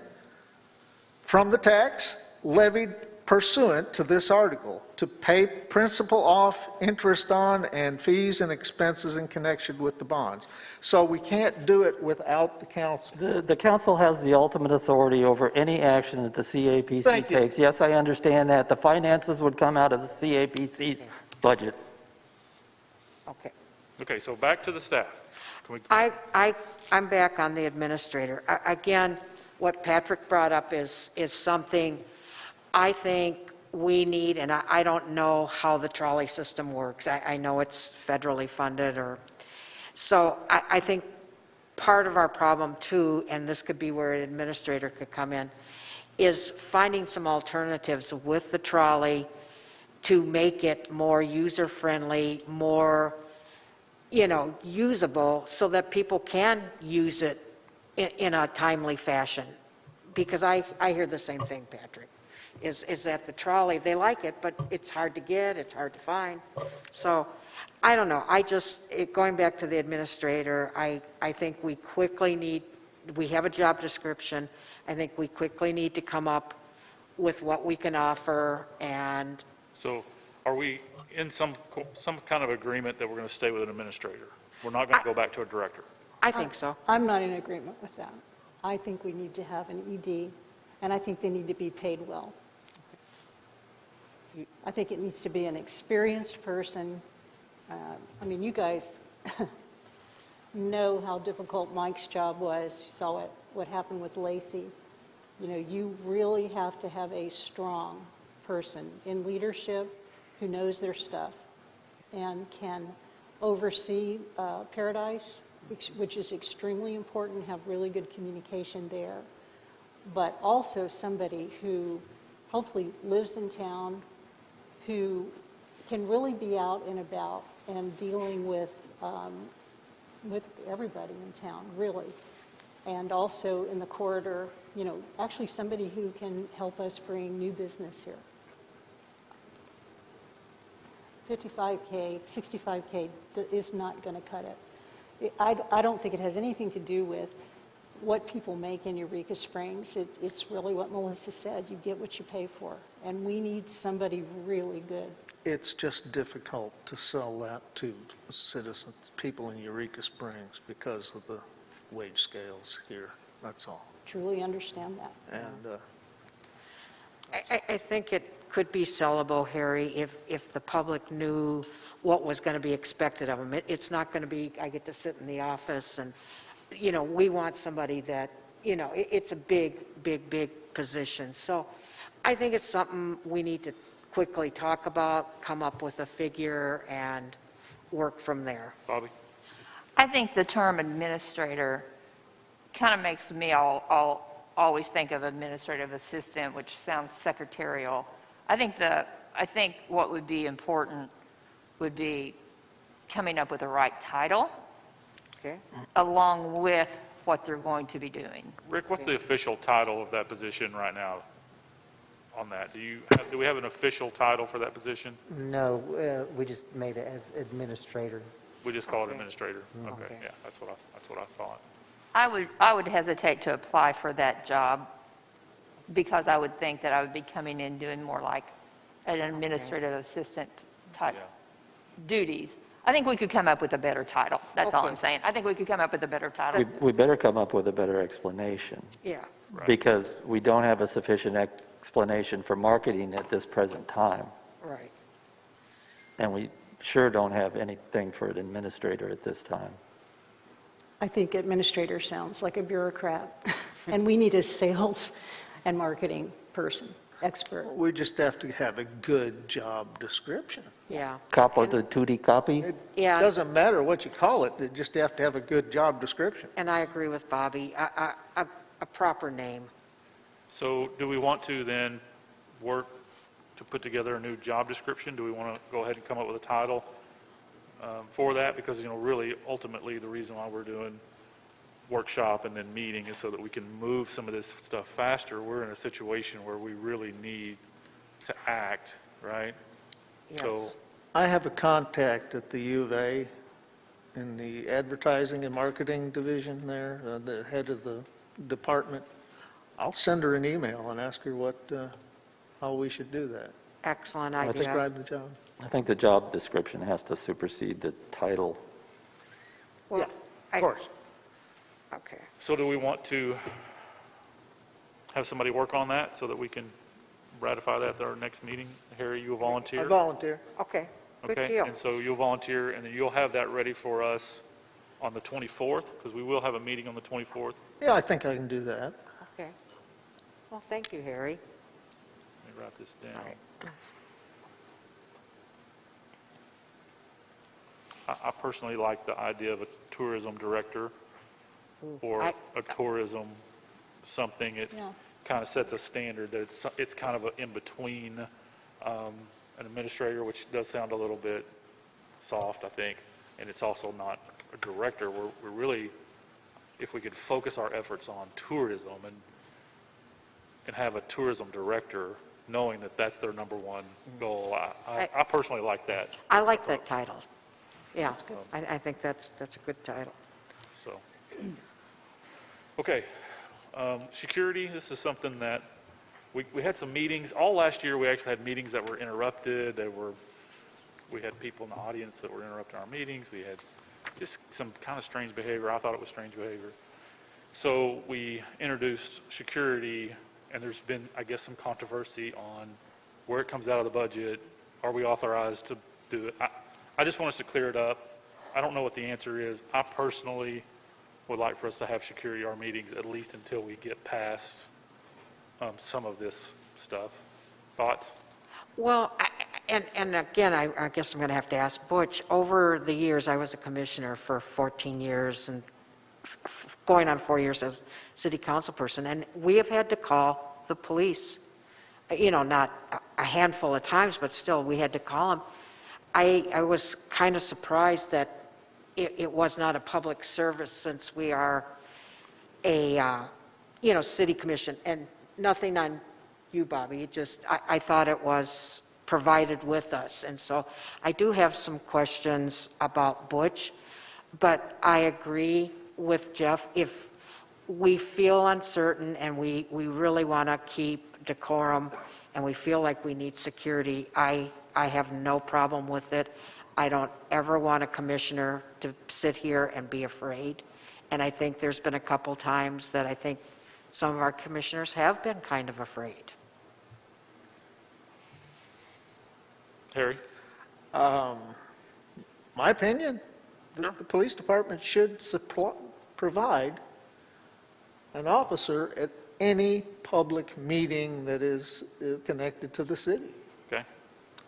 from the tax levied pursuant to this article, to pay principal off, interest on, and fees and expenses in connection with the bonds. So we can't do it without the council. The council has the ultimate authority over any action that the CAPC Thank you. takes. Yes, I understand that. The finances would come out of the CAPC's budget. Okay. Okay, so back to the staff. Can we, I'm back on the administrator. Again, what Patrick brought up is something I think we need, and I don't know how the trolley system works. I know it's federally funded, so I think part of our problem too, and this could be where an administrator could come in, is finding some alternatives with the trolley to make it more user-friendly, more, usable, so that people can use it in a timely fashion. Because I hear the same thing, Patrick, is that the trolley, they like it, but it's hard to get, it's hard to find. So, I don't know, going back to the administrator, I think we have a job description, I think we quickly need to come up with what we can offer, and so are we in some kind of agreement that we're going to stay with an administrator? We're not going to go back to a director? I think so. I'm not in agreement with that. I think we need to have an ED, and I think they need to be paid well. I think it needs to be an experienced person. You guys know how difficult Mike's job was. You saw what happened with Lacey. You really have to have a strong person in leadership who knows their stuff and can oversee Paradise, which is extremely important, have really good communication there, but also somebody who hopefully lives in town, who can really be out and about and dealing with everybody in town, really. And also in the corridor, actually somebody who can help us bring new business here. 55K, 65K is not going to cut it. I don't think it has anything to do with what people make in Eureka Springs. It's really what Melissa said. You get what you pay for. And we need somebody really good. It's just difficult to sell that to citizens, people in Eureka Springs because of the wage scales here, that's all. Truly understand that. And I think it could be sellable, Harry, if the public knew what was going to be expected of them. It's not going to be, I get to sit in the office and, we want somebody that, it's a big position. So I think it's something we need to quickly talk about, come up with a figure, and work from there. Bobby? I think the term administrator kind of makes me always think of administrative assistant, which sounds secretarial. I think what would be important would be coming up with the right title Okay? along with what they're going to be doing. Rick, what's the official title of that position right now on that? Do we have an official title for that position? No, we just made it as administrator. We just call it administrator? Okay, Okay. yeah, that's what I thought. I would hesitate to apply for that job because I would think that I would be coming in doing more like an administrative assistant type Yeah. duties. I think we could come up with a better title. That's all Okay. I'm saying. I think we could come up with a better title. We better come up with a better explanation, Yeah. Right. because we don't have a sufficient explanation for marketing at this present time, Right. and we sure don't have anything for an administrator at this time. I think administrator sounds like a bureaucrat, and we need a sales and marketing person, expert. We just have to have a good job description. Yeah. Copy the 2D copy? It Yeah. doesn't matter what you call it, you just have to have a good job description. And I agree with Bobby, a proper name. So do we want to then work to put together a new job description? Do we want to go ahead and come up with a title for that? Because, really, ultimately, the reason why we're doing workshop and then meeting is so that we can move some of this stuff faster. We're in a situation where we really need to act, right? So, Yes. I have a contact at the U of A in the advertising and marketing division there, the head of the department. I'll send her an email and ask her how we should do that. Excellent idea. Describe the job. I think the job description has to supersede the title. Well, Yeah, I- of course. Okay. so do we want to have somebody work on that so that we can ratify that at our next meeting? Harry, you will volunteer? I volunteer. Okay, good Okay, deal. and so you'll volunteer, and then you'll have that ready for us on the 24th, because we will have a meeting on the 24th. Yeah, I think I can do that. Okay. Well, thank you, Harry. Let me write this down. All right. I personally like the idea of a tourism director or I- a tourism something. It Yeah. kind of sets a standard that it's kind of in between an administrator, which does sound a little bit soft, I think, and it's also not a director. We're really, if we could focus our efforts on tourism and have a tourism director, knowing that that's their number one goal, I personally like that. I like that title. Yeah, I think that's a good title. So, okay, security, this is something that, we had some meetings, all last year, we actually had meetings that were interrupted, we had people in the audience that were interrupting our meetings, we had just some kind of strange behavior, I thought it was strange behavior. So we introduced security, and there's been, I guess, some controversy on where it comes out of the budget, are we authorized to do it? I just want us to clear it up. I don't know what the answer is. I personally would like for us to have security our meetings at least until we get past some of this stuff. Thoughts? Well, and again, I guess I'm going to have to ask Butch. Over the years, I was a commissioner for 14 years and going on 4 years as city council person, and we have had to call the police, not a handful of times, but still, we had to call them. I was kind of surprised that it was not a public service since we are a, city commission, and nothing on you, Bobby, I thought it was provided with us, and so I do have some questions about Butch, but I agree with Jeff, if we feel uncertain and we really want to keep decorum and we feel like we need security, I have no problem with it. I don't ever want a commissioner to sit here and be afraid. And I think there's been a couple times that I think some of our commissioners have been kind of afraid. Harry? My opinion, Sure. the police department should provide an officer at any public meeting that is connected to the city. Okay,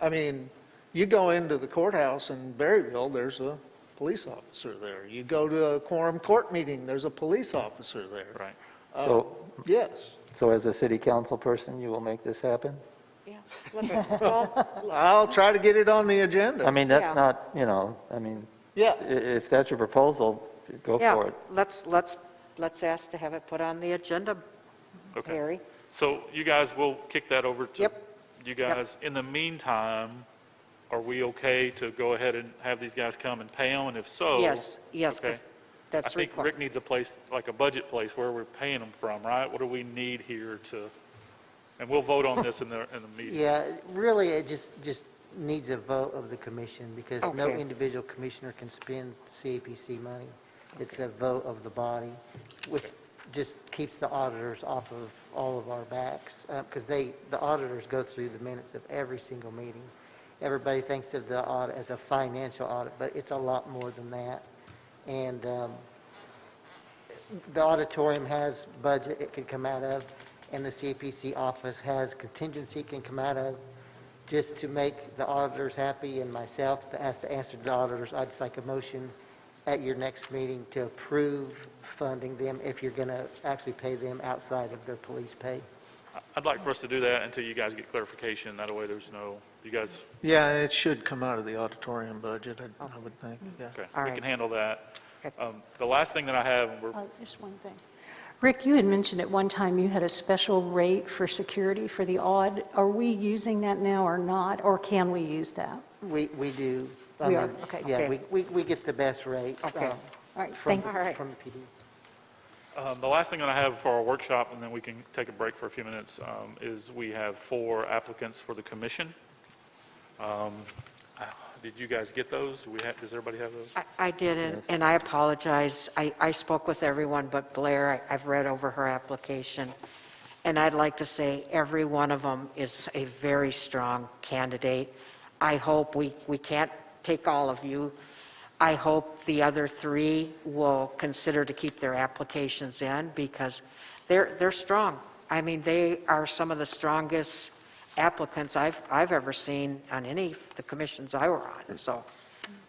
I mean, you go into the courthouse in Berryville, there's a police officer there. You go to a quorum court meeting, there's a police officer there. right. So- Yes. So as a city council person, you will make this happen? Yeah. Well, I'll try to get it on the agenda. I mean, Yeah. that's not, you know, I mean, Yeah. if that's your proposal, go for yeah, it. let's ask to have it put on the agenda, Okay. Harry. So you guys will kick that over to Yep. you guys. In the meantime, are we okay to go ahead and have these guys come and pay them? And if so. Yes, 'cause okay. I that's think required. Rick needs a place, like a budget place where we're paying them from, right? What do we need here to, and we'll vote on this in the meeting. Yeah, really, it just needs a vote of the commission, because no Okay. individual commissioner can spend CAPC money. It's a vote of the body, which just keeps the auditors off of all of our backs, because the auditors go through the minutes of every single meeting. Everybody thinks of the audit as a financial audit, but it's a lot more than that. And the auditorium has budget it could come out of, and the CPC office has contingency it can come out of. Just to make the auditors happy and myself to answer to the auditors, I'd just like a motion at your next meeting to approve funding them if you're going to actually pay them outside of their police pay. I'd like for us to do that until you guys get clarification. That way there's no, you guys, Yeah, it should come out of the auditorium budget, I would think, yeah. okay, All we right. can handle that. Okay. The last thing that I have, and we're Just one thing. Rick, you had mentioned at one time you had a special rate for security for the aud. Are we using that now or not, or can we use that? We do. We are, okay. Yeah, Okay. we get the best rate. Okay. All right, From thank you. All right. from the PD. The last thing that I have for our workshop, and then we can take a break for a few minutes, is we have 4 applicants for the commission. Did you guys get those? Does everybody have those? I did, and I apologize. I spoke with everyone but Blair. I've read over her application, and I'd like to say every one of them is a very strong candidate. I hope we can't take all of you. I hope the other 3 will consider to keep their applications in, because they're strong. I mean, they are some of the strongest applicants I've ever seen on any of the commissions I were on, so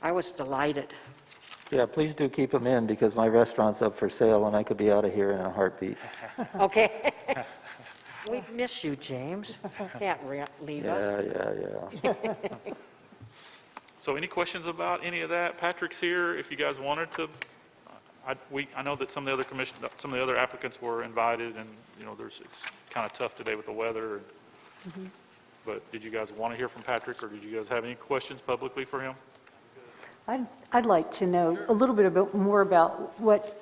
I was delighted. Yeah, please do keep them in, because my restaurant's up for sale, and I could be out of here in a heartbeat. Okay? We miss you, James. Can't leave us. Yeah. So any questions about any of that? Patrick's here if you guys wanted to. I know that some of the other applicants were invited, and, you know, it's kind of tough today with the weather. But did you guys want to hear from Patrick, or did you guys have any questions publicly for him? I'd like to know a little bit more about what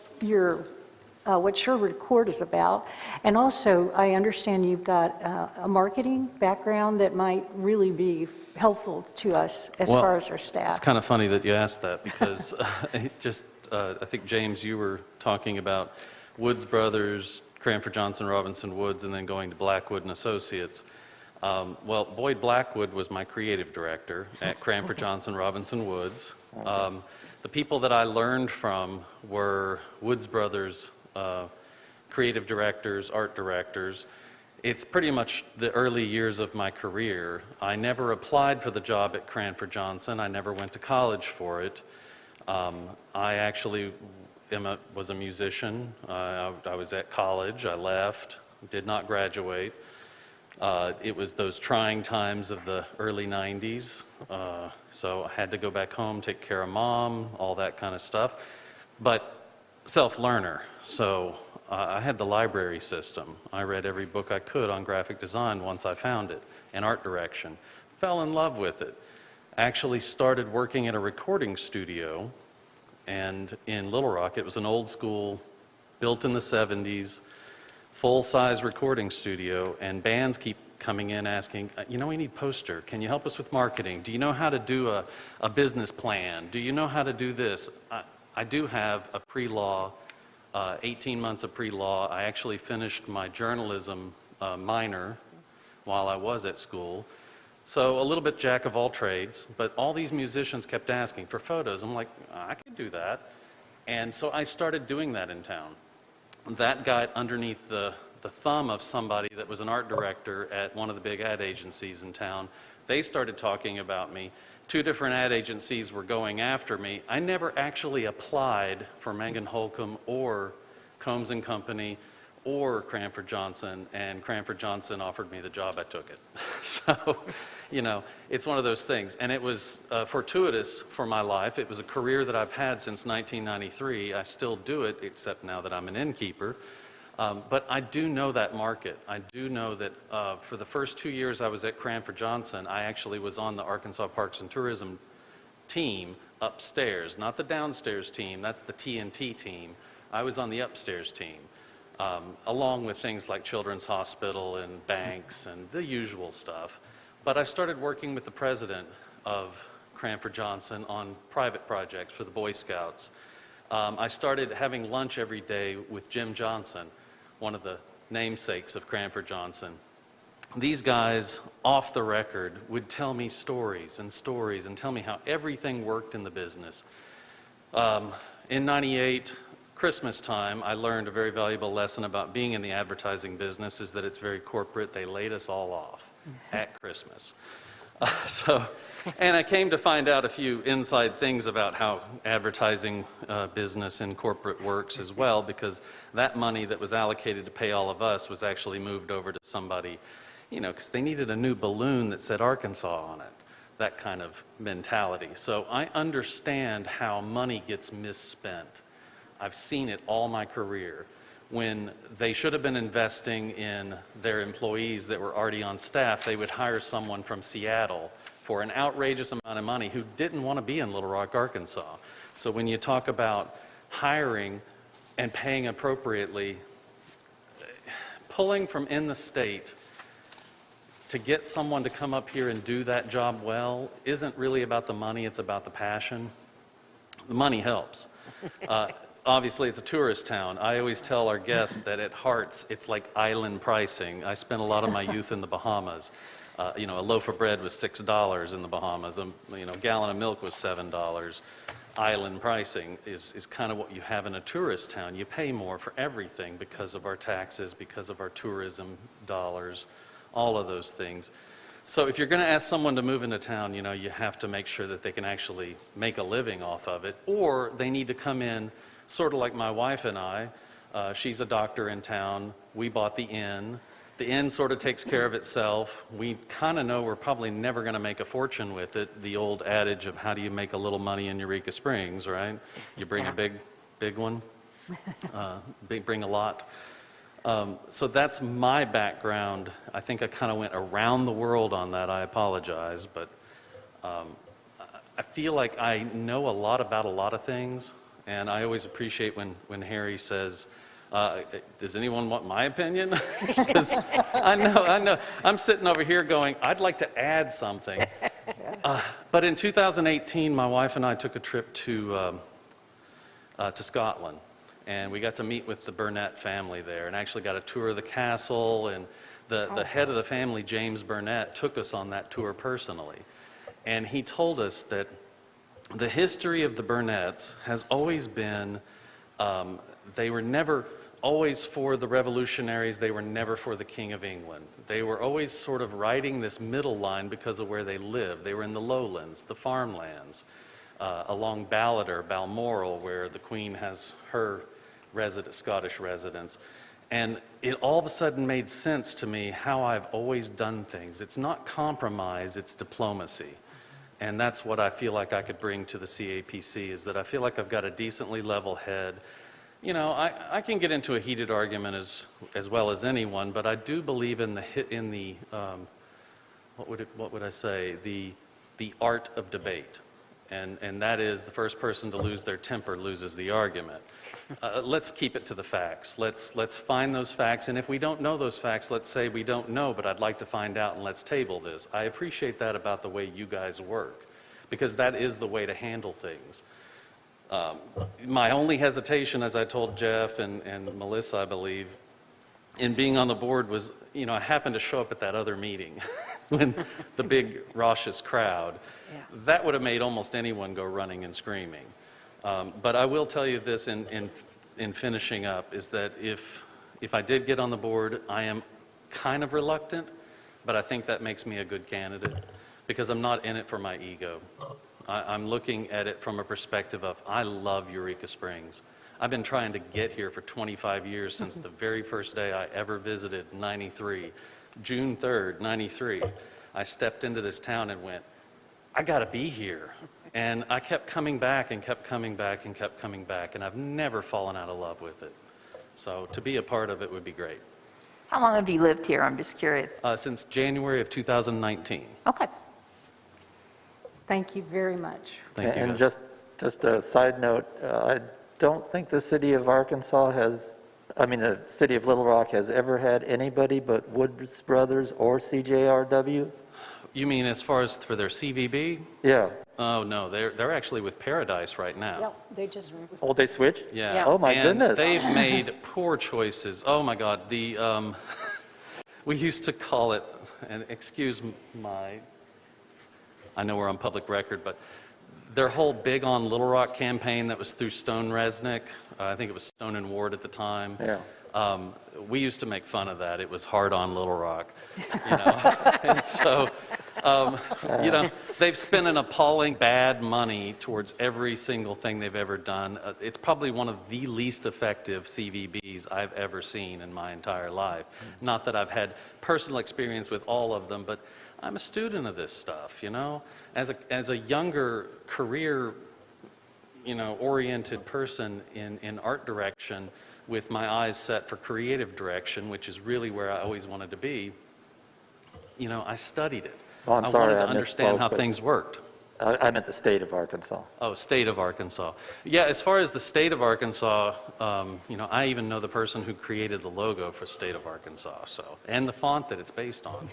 what Sherwood Court is about. And also, I understand you've got a marketing background that might really be helpful to us as Well, far as our It's staff. kind of funny that you asked that, because I think, James, you were talking about Woods Brothers, Cranford Johnson Robinson Woods, and then going to Blackwood and Associates. Well, Boyd Blackwood was my creative director at Cranford Johnson Robinson Woods. The people that I learned from were Woods Brothers creative directors, art directors. It's pretty much the early years of my career. I never applied for the job at Cranford Johnson. I never went to college for it. I actually was a musician. I was at college. I left, did not graduate. It was those trying times of the early 90s, so I had to go back home, take care of mom, all that kind of stuff. But self-learner, so I had the library system. I read every book I could on graphic design once I found it, and art direction. Fell in love with it. Actually started working at a recording studio, and in Little Rock, it was an old school, built in the 70s, full-size recording studio, and bands keep coming in asking, you know, we need poster. Can you help us with marketing? Do you know how to do a business plan? Do you know how to do this? I do have a pre-law, 18 months of pre-law. I actually finished my journalism minor while I was at school. So a little bit jack of all trades, but all these musicians kept asking for photos. I'm like, I can do that. And so I started doing that in town. That got underneath the thumb of somebody that was an art director at one of the big ad agencies in town. They started talking about me. 2 different ad agencies were going after me. I never actually applied for Mangan Holcomb or Combs and Company or Cranford Johnson, and Cranford Johnson offered me the job. I took it. So, you know, it's one of those things. And it was fortuitous for my life. It was a career that I've had since 1993. I still do it, except now that I'm an innkeeper. But I do know that market. I do know that for the first 2 years I was at Cranford Johnson, I actually was on the Arkansas Parks and Tourism team upstairs, not the downstairs team, that's the TNT team. I was on the upstairs team, along with things like Children's Hospital and banks and the usual stuff. But I started working with the president of Cranford Johnson on private projects for the Boy Scouts. I started having lunch every day with Jim Johnson, one of the namesakes of Cranford Johnson. These guys, off the record, would tell me stories and stories and tell me how everything worked in the business. In '98, Christmas time, I learned a very valuable lesson about being in the advertising business is that it's very corporate. They laid us all off at Christmas. And I came to find out a few inside things about how advertising business in corporate works as well, because that money that was allocated to pay all of us was actually moved over to somebody, you know, because they needed a new balloon that said Arkansas on it, that kind of mentality. So I understand how money gets misspent. I've seen it all my career. When they should have been investing in their employees that were already on staff, they would hire someone from Seattle for an outrageous amount of money who didn't want to be in Little Rock, Arkansas. So when you talk about hiring and paying appropriately, pulling from in the state to get someone to come up here and do that job well isn't really about the money, it's about the passion. The money helps. Obviously, it's a tourist town. I always tell our guests that at Hearts, it's like island pricing. I spent a lot of my youth in the Bahamas. You know, a loaf of bread was $6 in the Bahamas. You know, a gallon of milk was $7. Island pricing is kind of what you have in a tourist town. You pay more for everything because of our taxes, because of our tourism dollars, all of those things. So if you're going to ask someone to move into town, you know, you have to make sure that they can actually make a living off of it, or they need to come in sort of like my wife and I. She's a doctor in town. We bought the inn. The inn sort of takes care of itself. We kind of know we're probably never going to make a fortune with it. The old adage of how do you make a little money in Eureka Springs, right? You bring a big one, bring a lot. So that's my background. I think I kind of went around the world on that. I apologize, but I feel like I know a lot about a lot of things. And I always appreciate when Harry says, does anyone want my opinion? Because I know. I'm sitting over here going, I'd like to add something. But in 2018, my wife and I took a trip to Scotland. And we got to meet with the Burnett family there and actually got a tour of the castle. And the head of the family, James Burnett, took us on that tour personally. And he told us that the history of the Burnetts has always been, they were never always for the revolutionaries, they were never for the King of England. They were always sort of riding this middle line because of where they lived. They were in the lowlands, the farmlands, along Ballater, Balmoral, where the Queen has her Scottish residence. And it all of a sudden made sense to me how I've always done things. It's not compromise, it's diplomacy. And that's what I feel like I could bring to the CAPC, is that I feel like I've got a decently level head. You know, I can get into a heated argument as well as anyone, but I do believe in the what would I say, the art of debate. And that is the first person to lose their temper loses the argument. Let's keep it to the facts. Let's find those facts, and if we don't know those facts, let's say we don't know, but I'd like to find out, and let's table this. I appreciate that about the way you guys work, because that is the way to handle things. My only hesitation, as I told Jeff and Melissa, I believe, in being on the board was, I happened to show up at that other meeting when the big raucous crowd. Yeah. That would have made almost anyone go running and screaming. But I will tell you this in finishing up, is that if I did get on the board, I am kind of reluctant, but I think that makes me a good candidate because I'm not in it for my ego. I'm looking at it from a perspective of, I love Eureka Springs. I've been trying to get here for 25 years since the very first day I ever visited, 93. June 3rd, 93. I stepped into this town and went, I got to be here. And I kept coming back and kept coming back and kept coming back, and I've never fallen out of love with it. So to be a part of it would be great. How long have you lived here? I'm just curious. Since January of 2019. Okay. Thank you very much. Thank you, And guys. just a side note, I don't think the city of Arkansas the city of Little Rock has ever had anybody but Woods Brothers or CJRW. You mean as far as for their CVB? Yeah. Oh, no, they're actually with Paradise right now. Yep, they just, Oh, they switched? Yeah. Yeah. Oh, my And goodness. they've made poor choices. Oh, my God. We used to call it, and excuse my, I know we're on public record, but their whole Big on Little Rock campaign that was through Stone Resnick, I think it was Stone and Ward at the time. Yeah. We used to make fun of that. It was hard on Little Rock, And so, they've spent an appalling bad money towards every single thing they've ever done. It's probably one of the least effective CVBs I've ever seen in my entire life. Not that I've had personal experience with all of them, but I'm a student of this stuff, As a younger career, oriented person in art direction, with my eyes set for creative direction, which is really where I always wanted to be, I studied it. Oh, I'm I sorry, wanted to I understand misspoke, how but- things worked. I meant the state of Arkansas. Oh, state of Arkansas. Yeah, as far as the state of Arkansas, I even know the person who created the logo for state of Arkansas, and the font that it's based on,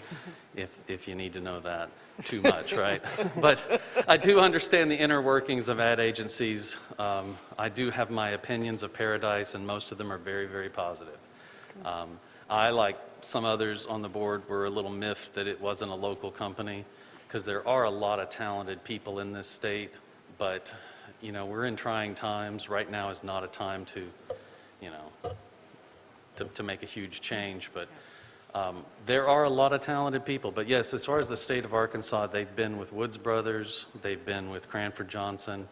if you need to know that too much, right? But I do understand the inner workings of ad agencies. I do have my opinions of Paradise, and most of them are very, very positive. I, like some others on the board, were a little miffed that it wasn't a local company, because there are a lot of talented people in this state, but, we're in trying times. Right now is not a time to, to make a huge change, but there are a lot of talented people. But yes, as far as the state of Arkansas, they've been with Woods Brothers, they've been with Cranford Johnson.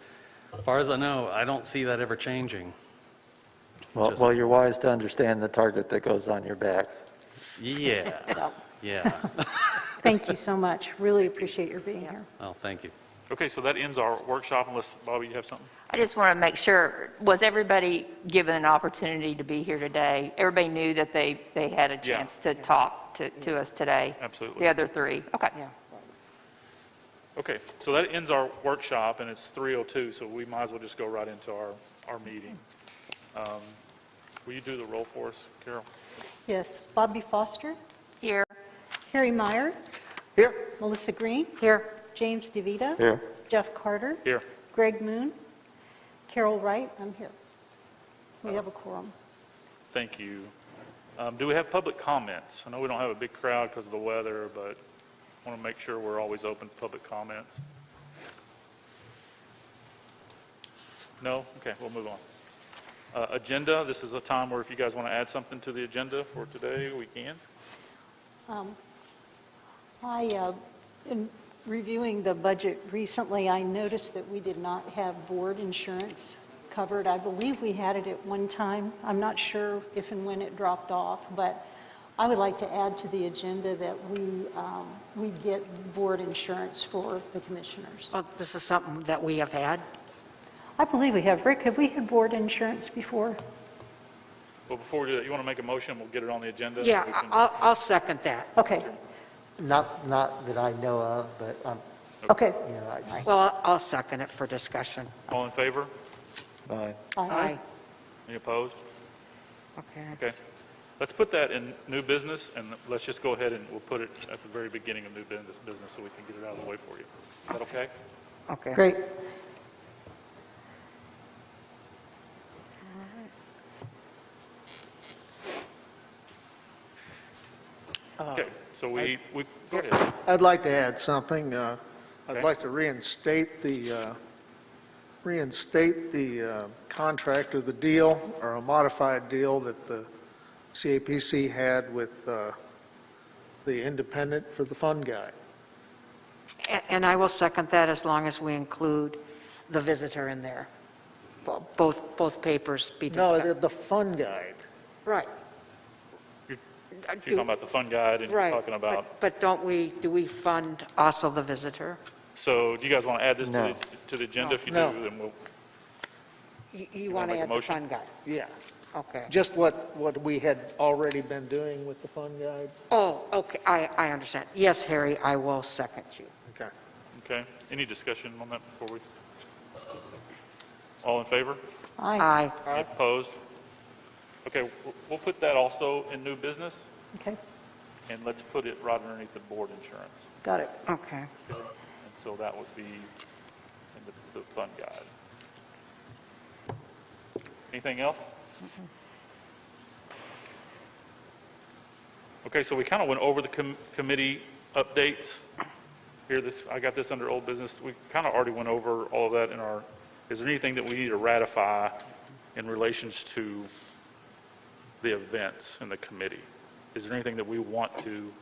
As far as I know, I don't see that ever changing. Just- Well, you're wise to understand the target that goes on your back. Yeah, yeah. thank you so much. Really appreciate your being here. Well, thank you. Okay, so that ends our workshop, unless, Bobby, you have something? I just want to make sure, was everybody given an opportunity to be here today? Everybody knew that they had a Yeah. chance to talk to us today? Absolutely. The other three? Okay. Yeah. Okay, so that ends our workshop, and it's 3:02, so we might as well just go right into our meeting. Will you do the roll for us, Carol? Yes, Bobby Foster, Here. Harry Meyer, Here. Melissa Green, Here. James DeVito. Here. Jeff Carter, Here. Greg Moon, Carol Wright, I'm here. We have a quorum. Thank you. Do we have public comments? I know we don't have a big crowd because of the weather, but I want to make sure we're always open to public comments. No? Okay, we'll move on. Agenda, this is a time where if you guys want to add something to the agenda for today, we can. In reviewing the budget recently, I noticed that we did not have board insurance covered. I believe we had it at one time. I'm not sure if and when it dropped off, but I would like to add to the agenda that we get board insurance for the commissioners. Well, this is something that we have had. I believe we have. Rick, have we had board insurance before? Well, before we do that, you want to make a motion, we'll get it on the agenda? so Yeah, we can- I'll second that. Okay, Not that I know of, but, okay. Well, I'll second it for discussion. All in favor? Aye. Aye. Any opposed? Okay. Okay. Let's put that in new business, and let's just go ahead and we'll put it at the very beginning of new business so we can get it out of the way for you. Is that okay? Okay. Great. so go ahead. I'd like to add something. I'd Okay. like to reinstate the contract or the deal, or a modified deal that the CAPC had with the independent for the fund guide. And I will second that as long as we include the visitor in there. Both papers be No, discussed. the fund guide. Right. You're talking about the fund guide, and you're Right. talking about, But do we fund also the visitor? so do you guys want to add this No. to the agenda? If you do, No. then we'll, You wanna want to make a add the motion? fund guy? Yeah, Okay. just what we had already been doing with the fund guide. Oh, okay, I understand. Yes, Harry, I will second you. Okay. okay. Any discussion on that before we? All in favor? Aye. Aye. Any opposed? Okay, we'll put that also in new business, Okay, and let's put it right underneath the board insurance. got it. Okay. Okay? And so that would be in the fund guide. Anything else? Okay, so we kind of went over the committee updates. Here, I got this under old business. We kind of already went over all of that in our, is there anything that we need to ratify in relations to the events in the committee? Is there anything that we want to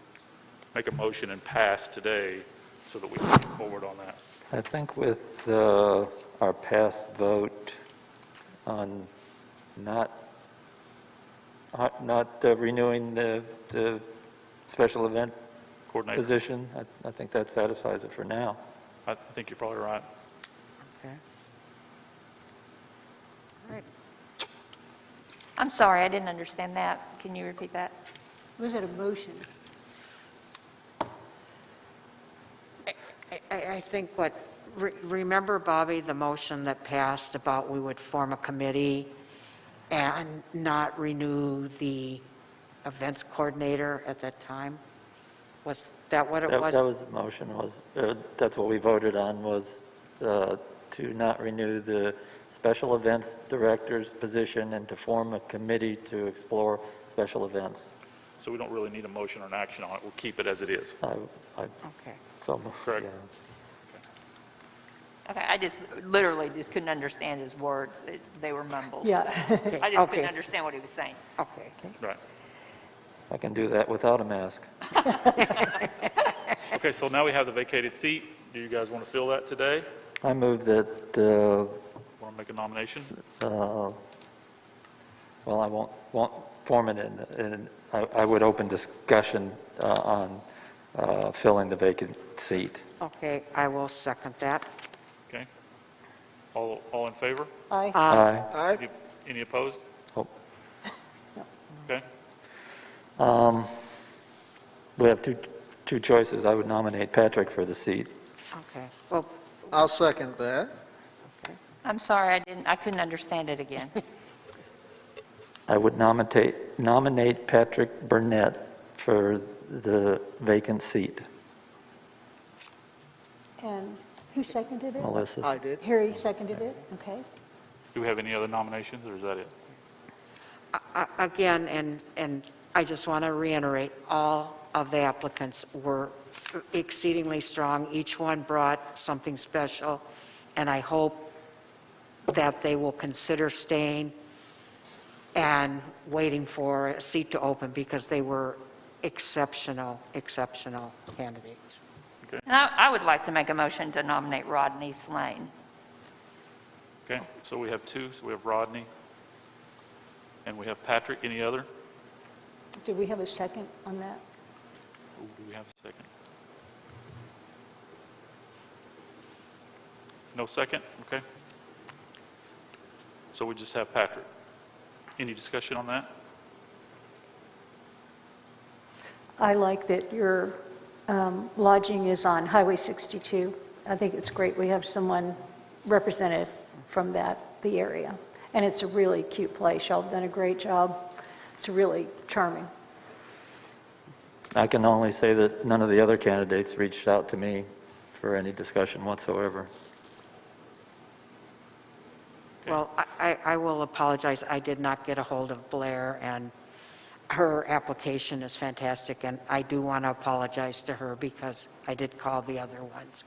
make a motion and pass today so that we can move forward on that? I think with our past vote on not renewing the special event Coordinator, position, I think that satisfies it for now. I think you're probably right. Okay. All right. I'm sorry, I didn't understand that. Can you repeat that? Was it a motion? I think remember, Bobby, the motion that passed about we would form a committee and not renew the events coordinator at that time? Was that what it was? That was the motion, that's what we voted on, was to not renew the special events director's position and to form a committee to explore special events. So we don't really need a motion or an action on it. We'll keep it as it is. Okay. So, Correct. yeah. Okay, I literally just couldn't understand his words. They were mumbled. Yeah. I just Okay. couldn't understand what he was saying. Okay. Right. I can do that without a mask. Okay, so now we have the vacated seat. Do you guys want to fill that today? I move that, Want to make a nomination? well, I won't form it in, I would open discussion on filling the vacant seat. Okay, I will second that. Okay. All in favor? Aye. Aye. Aye. Any opposed? Oh. Okay. We have two choices. I would nominate Patrick for the seat. Okay. Well, I'll second that. I'm sorry, I couldn't understand it again. I would nominate Patrick Burnett for the vacant seat. And who seconded it? Melissa? I did. Harry seconded it? Okay. Do we have any other nominations, or is that it? again, and I just want to reiterate, all of the applicants were exceedingly strong. Each one brought something special, and I hope that they will consider staying and waiting for a seat to open, because they were exceptional candidates. And I would like to make a motion to nominate Rodney Slane. Okay, so we have two. So we have Rodney, and we have Patrick. Any other? Did we have a second on that? Ooh, do we have a second? No second? Okay. So we just have Patrick. Any discussion on that? I like that your lodging is on Highway 62. I think it's great we have someone represented from the area. And it's a really cute place. Y'all have done a great job. It's really charming. I can only say that none of the other candidates reached out to me for any discussion whatsoever. Well, I will apologize, I did not get a hold of Blair, and her application is fantastic, and I do want to apologize to her because I did call the other ones.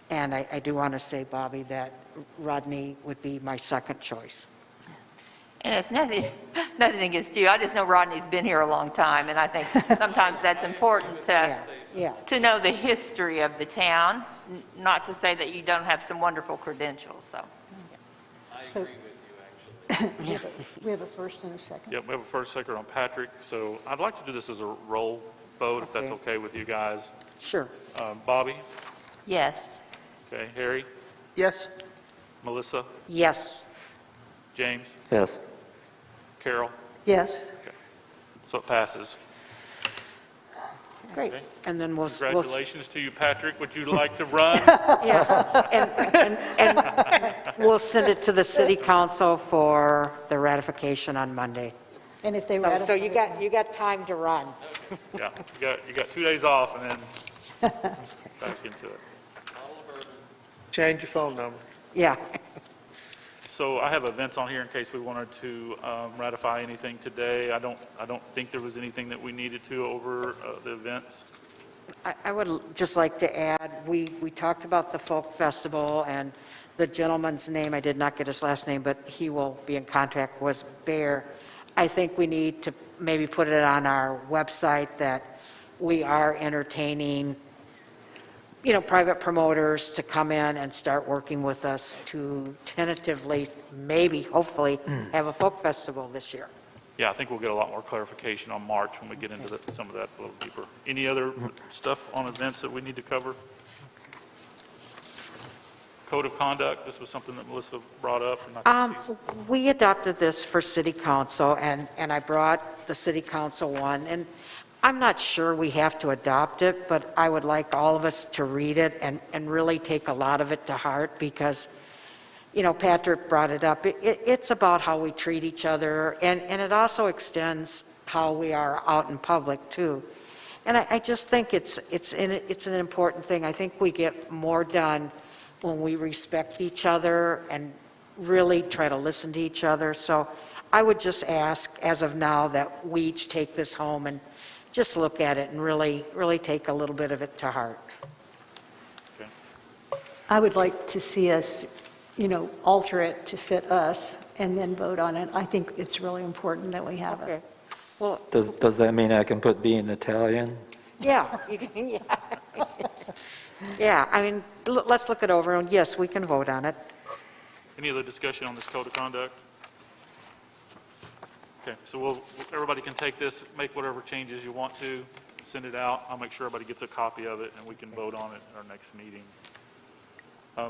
And I do want to say, Bobby, that Rodney would be my second choice. And it's nothing against you. I just know Rodney's been here a long time, and I think sometimes that's important Yeah. to know the history of the town, not to say that you don't have some wonderful credentials, so. So- We have a first and a second. Yep, we have a first, second on Patrick, so I'd like to do this as a roll vote, if that's Okay. okay with you guys. Sure. Bobby? Yes. Okay, Harry? Yes? Melissa? Yes. James? Yes. Carol? Yes, So it passes. great. Okay. And then we'll. Congratulations to you, Patrick. Would you like to run? Yeah, and we'll send it to the city council for the ratification on Monday. And if they So ratify. you got time to run. Yeah, you got 2 days off and then back into it. Change your phone number. Yeah. So I have events on here in case we wanted to ratify anything today. I don't think there was anything that we needed to over the events. I would just like to add, we talked about the folk festival, and the gentleman's name, I did not get his last name, but he will be in contact, was Bear. I think we need to maybe put it on our website that we are entertaining, private promoters to come in and start working with us to tentatively, maybe, hopefully, have a folk festival this year. Yeah, I think we'll get a lot more clarification on March when we get into some of that a little deeper. Any other stuff on events that we need to cover? Code of conduct, this was something that Melissa brought up. And I think she's- We adopted this for city council, and I brought the city council one, and I'm not sure we have to adopt it, but I would like all of us to read it and really take a lot of it to heart, because, Patrick brought it up. It's about how we treat each other, and it also extends how we are out in public, too. And I just think it's an important thing. I think we get more done when we respect each other and really try to listen to each other. So I would just ask, as of now, that we each take this home and just look at it and really, really take a little bit of it to heart. Okay. I would like to see us, alter it to fit us and then vote on it. I think it's really important that we have Okay. it. Well, Does that mean I can put B in Italian? yeah, you can, yeah. Yeah, I mean, let's look it over, and yes, we can vote on it. Any other discussion on this code of conduct? Okay, so everybody can take this, make whatever changes you want to, send it out. I'll make sure everybody gets a copy of it, and we can vote on it at our next meeting.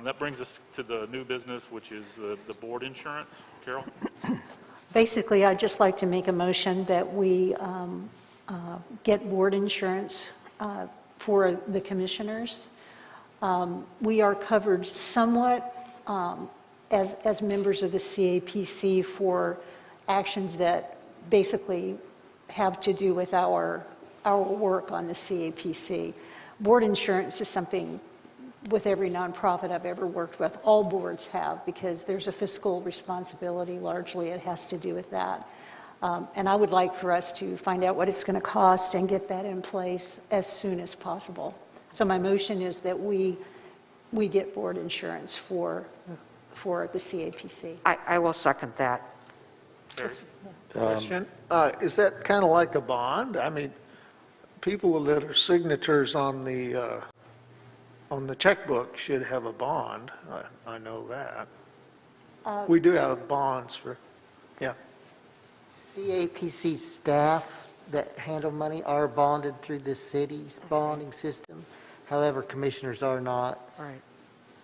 That brings us to the new business, which is the board insurance. Carol? Basically, I'd just like to make a motion that we get board insurance for the commissioners. We are covered somewhat as members of the CAPC for actions that basically have to do with our work on the CAPC. Board insurance is something with every nonprofit I've ever worked with, all boards have, because there's a fiscal responsibility, largely it has to do with that. And I would like for us to find out what it's going to cost and get that in place as soon as possible. So my motion is that we get board insurance for the CAPC. I will second that. Harry? Question, is that kind of like a bond? I mean, people that are signatures on the checkbook should have a bond. I know that. We do have bonds for, yeah. CAPC staff that handle money are bonded through the city's bonding system. However, commissioners are not. Right.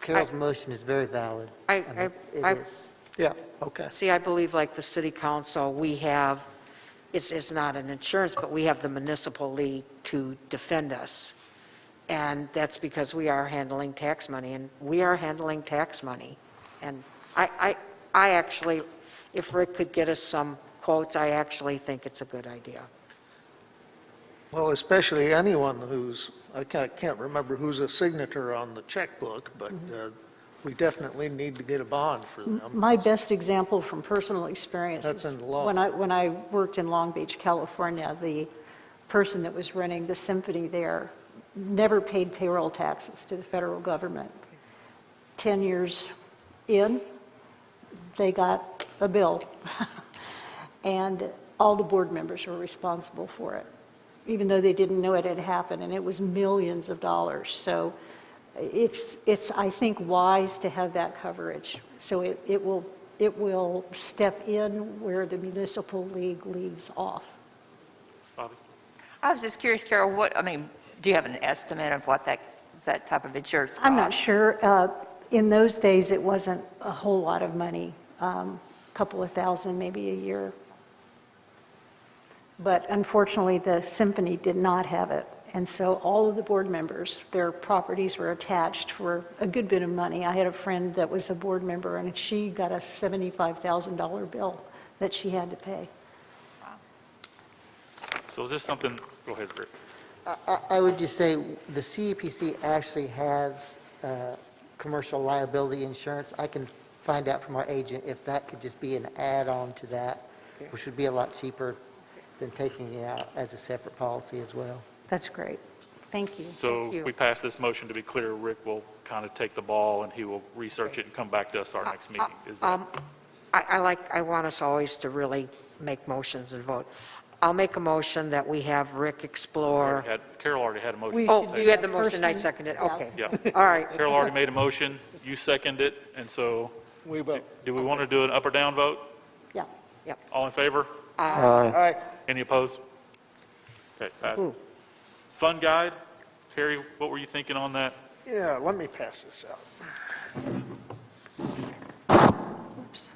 Carol's motion is very valid. I- It I- is. Yeah, okay. See, I believe like the city council, we have, it's not an insurance, but we have the municipal league to defend us. And that's because we are handling tax money, and we are handling tax money. And I actually, if Rick could get us some quotes, I actually think it's a good idea. Well, especially anyone who's, I can't remember who's a signature on the checkbook, but we definitely need to get a bond for them. My best example from personal experience That's is in the law. when I worked in Long Beach, California, the person that was running the symphony there never paid payroll taxes to the federal government. 10 years in, they got a bill, and all the board members were responsible for it, even though they didn't know it had happened, and it was millions of dollars. So it's I think, wise to have that coverage. So it will step in where the municipal league leaves off. Bobby? I was just curious, Carol, do you have an estimate of what that type of insurance costs? I'm not sure. In those days, it wasn't a whole lot of money, a couple of thousand, maybe a year. But unfortunately, the symphony did not have it. And so all of the board members, their properties were attached for a good bit of money. I had a friend that was a board member, and she got a $75,000 bill that she had to pay. So is this something, go ahead, Rick. I would just say the CAPC actually has commercial liability insurance. I can find out from our agent if that could just be an add-on to that, which would be a lot cheaper than taking it out as a separate policy as well. That's great. Thank you. So Thank you. we pass this motion, to be clear, Rick will kind of take the ball and he will research it and come back to us our next meeting. Is that? I want us always to really make motions and vote. I'll make a motion that we have Rick explore. Carol already had a motion. We Oh, should do you had that the motion, first I one. seconded it, Yeah. okay. Yeah, All right, Carol already made a motion, you seconded it, and so We vote. do we want to do an up or down vote? Yeah. All in favor? Aye. All right, Any opposed? Okay, passed. Ooh. Fund guide, Terry, what were you thinking on that? yeah, let me pass this out. Oops.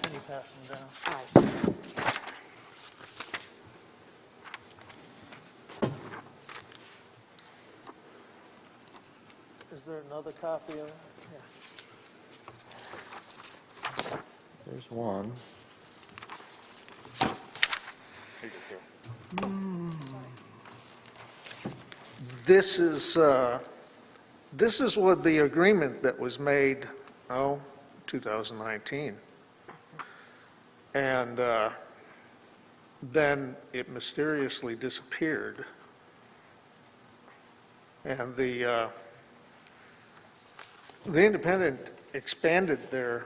Can you pass them down? Aye. Is there another copy of it? There's one. Here you go, Carol. This is what the agreement that was made, 2019. And then it mysteriously disappeared. And the Independent expanded their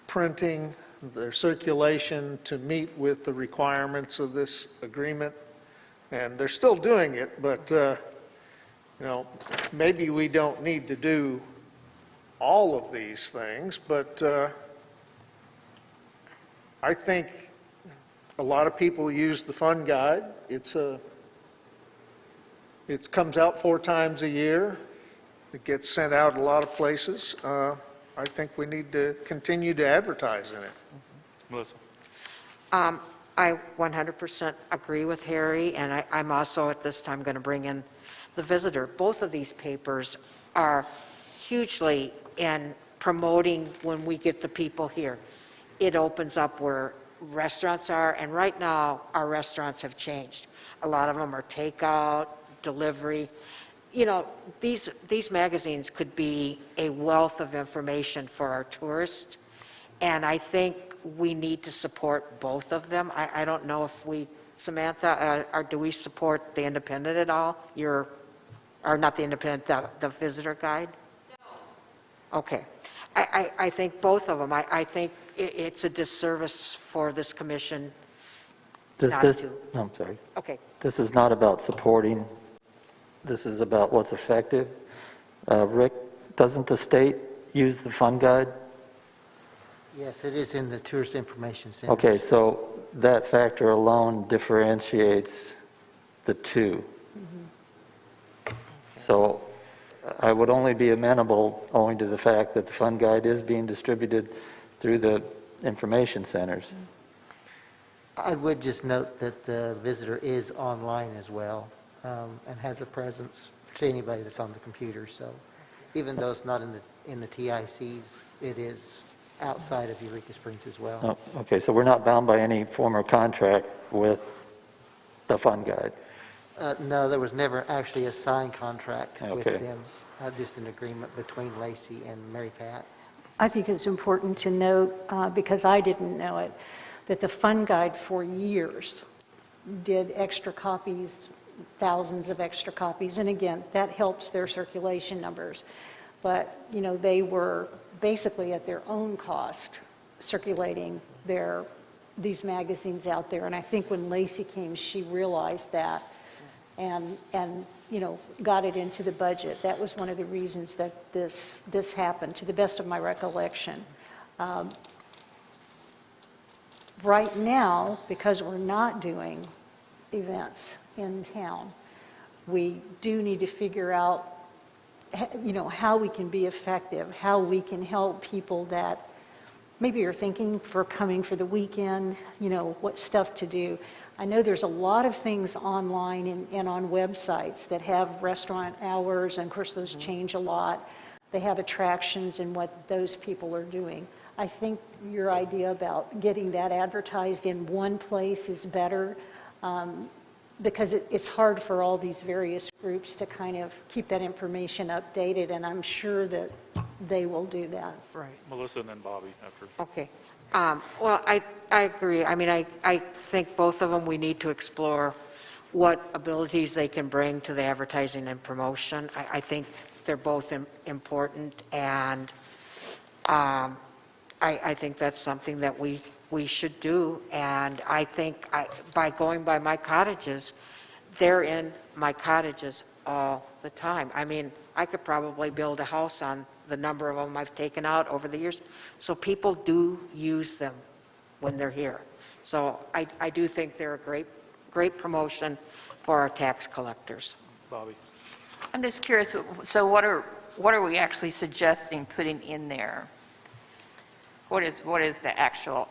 printing, their circulation to meet with the requirements of this agreement. And they're still doing it, but, maybe we don't need to do all of these things, but I think a lot of people use the fund guide. It comes out 4 times a year. It gets sent out a lot of places. I think we need to continue to advertise in it. Melissa? I 100% agree with Harry, and I'm also at this time going to bring in the visitor. Both of these papers are hugely in promoting when we get the people here. It opens up where restaurants are, and right now, our restaurants have changed. A lot of them are takeout, delivery. These magazines could be a wealth of information for our tourists, and I think we need to support both of them. I don't know if we, Samantha, or do we support the Independent at all? Or not the Independent, the visitor guide? No. Okay. I think both of them. I think it's a disservice for this commission not to. No, I'm sorry. Okay. This is not about supporting, this is about what's effective. Rick, doesn't the state use the fund guide? Yes, it is in the Tourist Information Center. Okay, so that factor alone differentiates the two. So I would only be amenable owing to the fact that the fund guide is being distributed through the information centers. I would just note that the visitor is online as well, and has a presence to anybody that's on the computer. So even though it's not in the TICs, it is outside of Eureka Springs as well. Oh, okay, so we're not bound by any former contract with the fun guide? No, there was never actually a signed contract with Okay. them, just an agreement between Lacey and Mary Pat. I think it's important to note, because I didn't know it, that the Fun Guide for years did extra copies, thousands of extra copies, and again, that helps their circulation numbers. But, you know, they were basically at their own cost circulating these magazines out there, and I think when Lacey came, she realized that and you know, got it into the budget. That was one of the reasons that this happened, to the best of my recollection. Right now, because we're not doing events in town, we do need to figure out, you know, how we can be effective, how we can help people that maybe are thinking for coming for the weekend, you know, what stuff to do. I know there's a lot of things online and on websites that have restaurant hours, and of course those change a lot. They have attractions and what those people are doing. I think your idea about getting that advertised in one place is better, because it's hard for all these various groups to kind of keep that information updated, and I'm sure that they will do that. Right. Melissa and then Bobby after. Okay. Well, I agree. I mean, I think both of them, we need to explore what abilities they can bring to the advertising and promotion. I think they're both important, and I think that's something that we should do. And I think by going by my cottages, they're in my cottages all the time. I mean, I could probably build a house on the number of them I've taken out over the years. So people do use them when they're here. So I do think they're a great promotion for our tax collectors. Bobby. I'm just curious, so what are we actually suggesting putting in there? What is the actual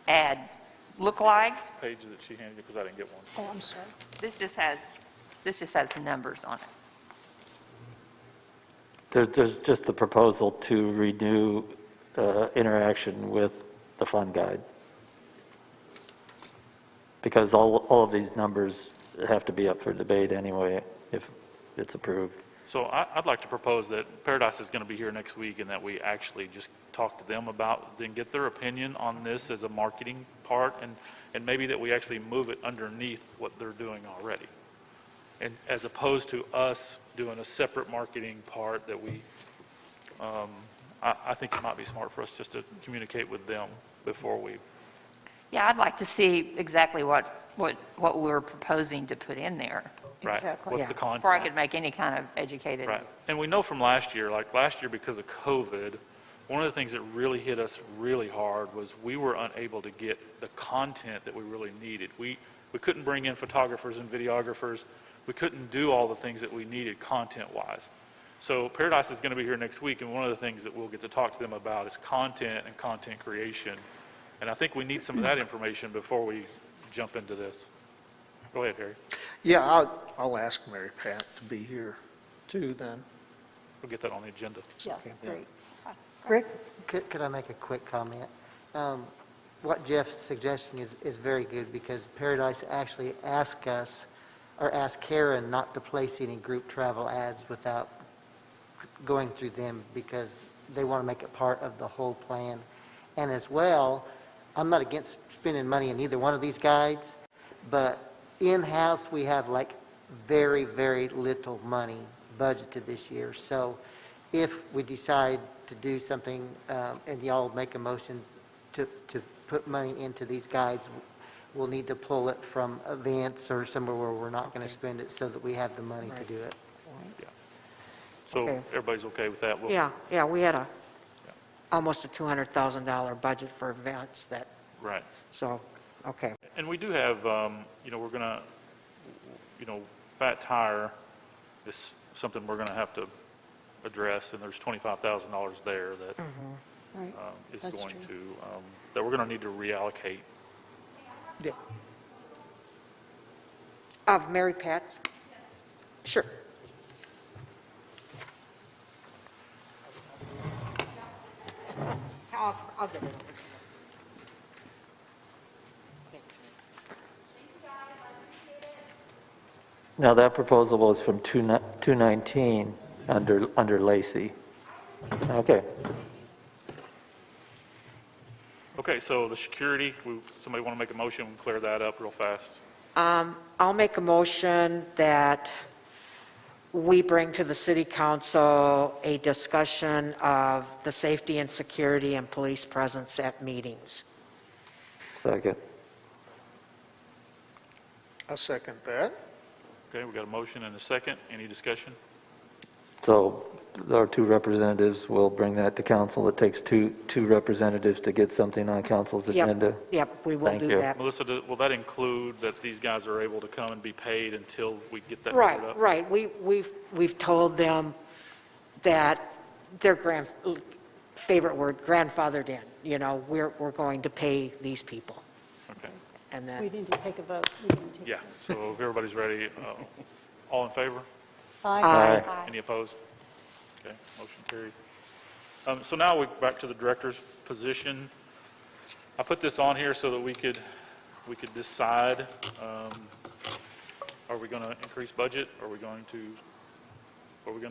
ad look like? Page that she handed you, because I didn't get one. Oh, I'm sorry. This just has numbers on it. There's just the proposal to renew interaction with the fun guide. Because all of these numbers have to be up for debate anyway, if it's approved. So I'd like to propose that Paradise is going to be here next week, and that we actually just talk to them about, then get their opinion on this as a marketing part, and maybe that we actually move it underneath what they're doing already. And as opposed to us doing a separate marketing part that we, I think it might be smart for us just to communicate with them before we. Yeah, I'd like to see exactly what we're proposing to put in there Right. Exactly. What's Yeah. the content? before I could make any kind of educated. Right. And we know from last year, like last year because of COVID, one of the things that really hit us really hard was we were unable to get the content that we really needed. We couldn't bring in photographers and videographers. We couldn't do all the things that we needed content-wise. So Paradise is going to be here next week, and one of the things that we'll get to talk to them about is content and content creation. And I think we need some of that information before we jump into this. Go ahead, Harry. Yeah, I'll ask Mary Pat to be here too then. We'll get that on the agenda. Yeah, Okay. great. Rick? Could I make a quick comment? What Jeff's suggestion is very good, because Paradise actually asked us, or asked Karen not to place any group travel ads without going through them, because they want to make it part of the whole plan. And as well, I'm not against spending money in either one of these guides, but in-house, we have like very, very little money budgeted this year. So if we decide to do something, and y'all make a motion to put money into these guides, we'll need to pull it from events or somewhere where we're not going to spend it, so that we have the money to do it. So Okay. everybody's okay with that? We'll- Yeah, we had almost a $200,000 budget for events that, Right. so, okay. And we do have, we're going to, Fat Tire is something we're going to have to address, and there's $25,000 there that Right. is That's going true. to, that we're going to need to reallocate. Yeah. Of Mary Pat's? Sure. I'll get it over. Thanks. Now, that proposal is from 219 under Lacey. Okay. Okay, so the security, somebody want to make a motion, and clear that up real fast? I'll make a motion that we bring to the city council a discussion of the safety and security and police presence at meetings. Second. I'll second that. Okay, we got a motion and a second. Any discussion? So our two representatives will bring that to council. It takes two representatives to get something on council's agenda. Yep, we will Thank do you. that. Melissa, will that include that these guys are able to come and be paid until we get that Right, cleared up? right. We've told them that their favorite word, grandfathered in, you know, we're going to pay these people. Okay, And We then, need to take a vote. We need to take a yeah, vote. so if everybody's ready, all in favor? Aye. Any opposed? Okay, motion carries. So now we're back to the director's position. I put this on here so that we could decide, are we going to increase budget? What are we going to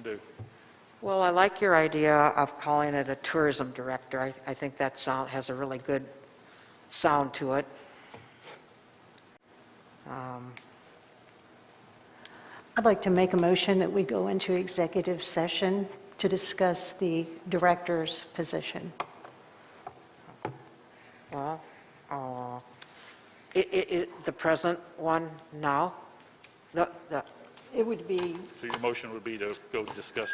do? Well, I like your idea of calling it a tourism director. I think that has a really good sound to it. I'd like to make a motion that we go into executive session to discuss the director's position. Well, the present one now? The It would be, So your motion would be to go discuss.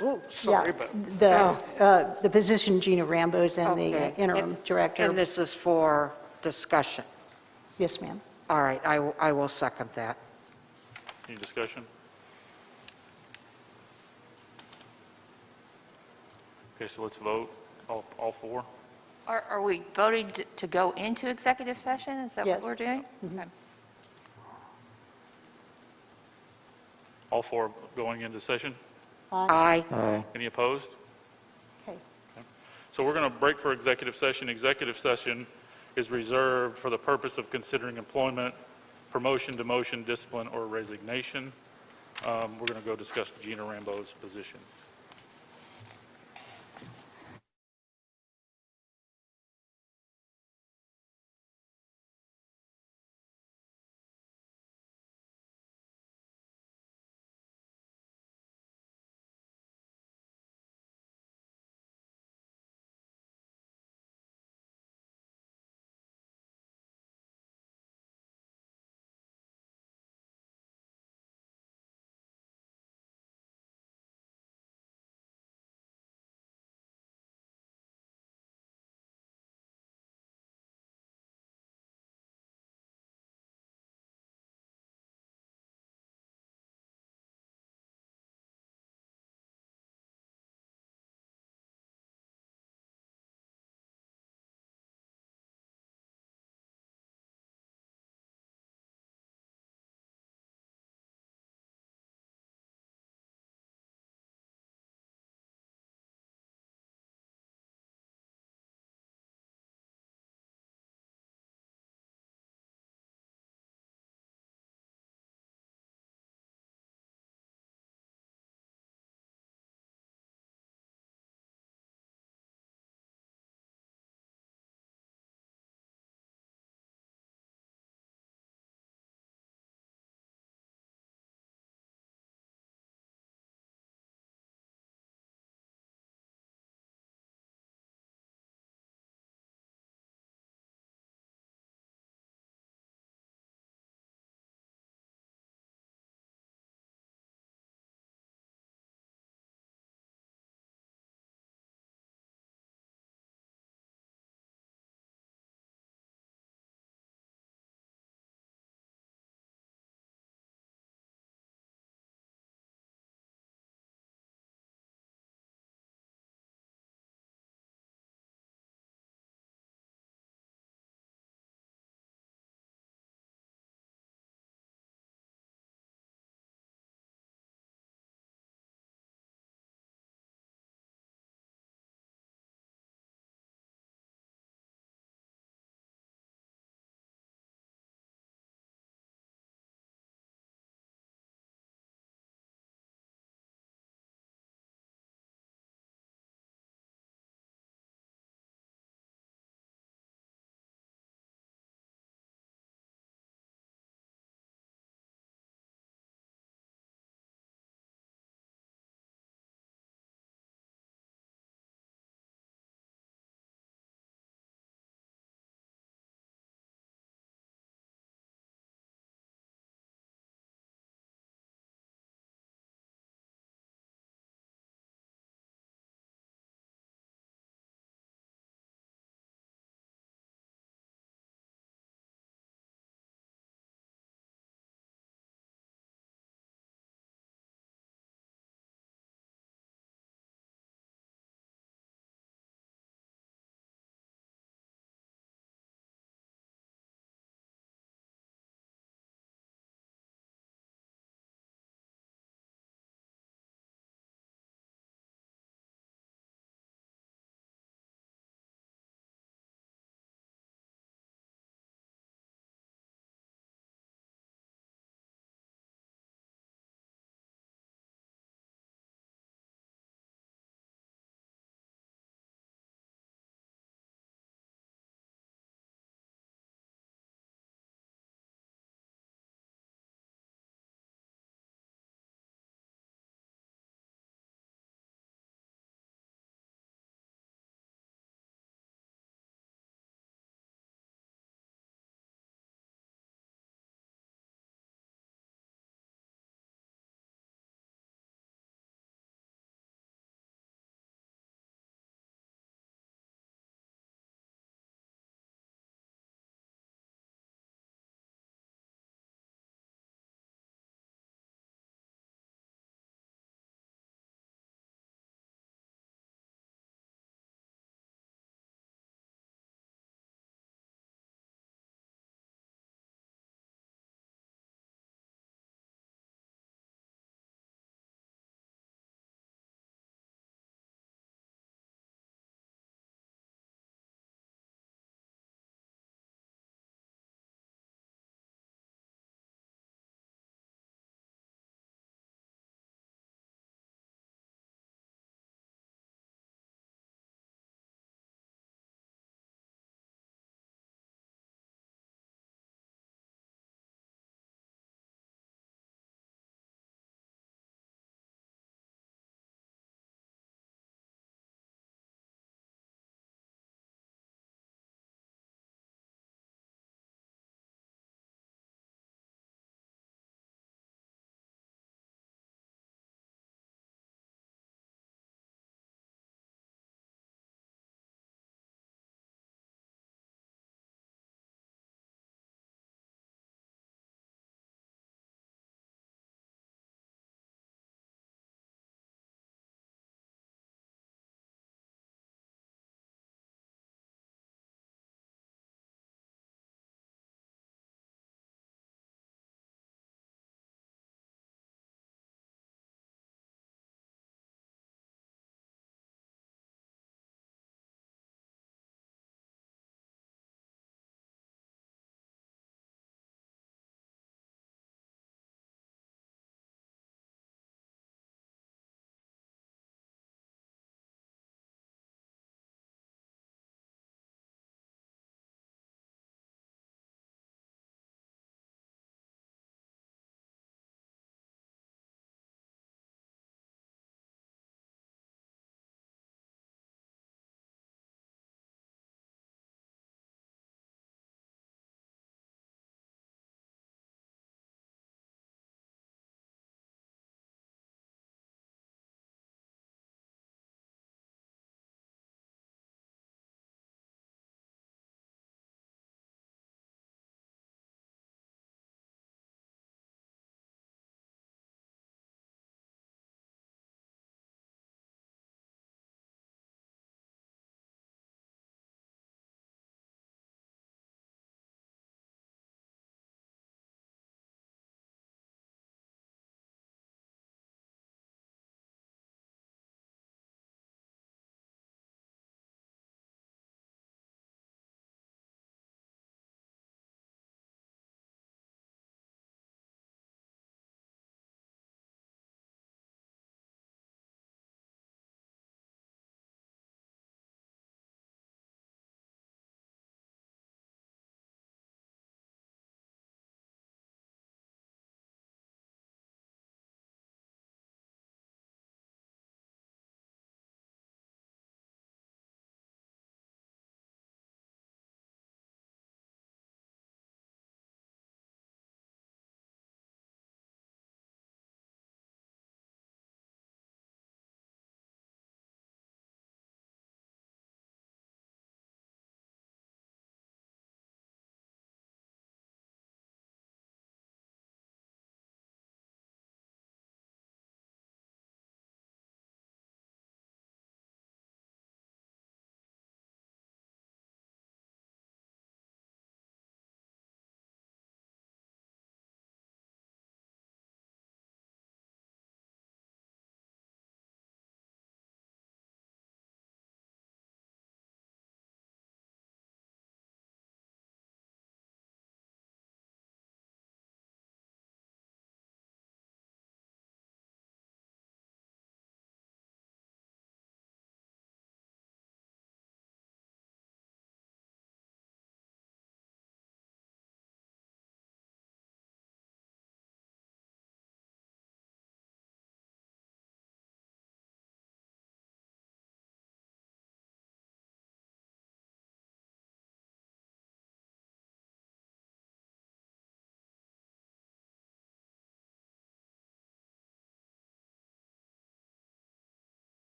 Ooh, sorry, yeah, but. the position Gina Rambo's in Okay. the interim director. And this is for discussion. Yes, ma'am. All right, I will second that. Any discussion? Okay, so let's vote, all four. Are we voting to go into executive session? Is that what Yes. we're doing? Okay. All four going into session? Aye. Aye. Any opposed? Okay. So we're going to break for executive session. Executive session is reserved for the purpose of considering employment, promotion, demotion, discipline, or resignation. We're going to go discuss Gina Rambo's position.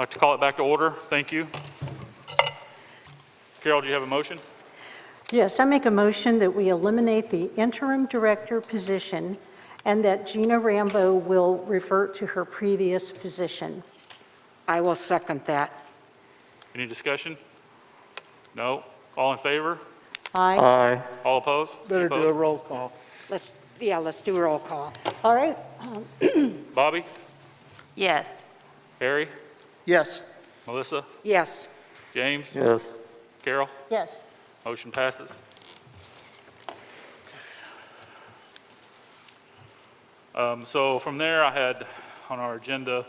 like to call it back to order. Thank you. Carol, do you have a motion? Yes, I make a motion that we eliminate the interim director position and that Gina Rambo will revert to her previous position. I will second that. Any discussion? No? All in favor? Aye. Aye. All opposed? Better do a Opposed? roll call. Let's do a roll call. All right. Bobby? Yes. Harry? Yes. Melissa? Yes. James? Yes. Carol? Yes. Motion passes. So from there, I had on our agenda,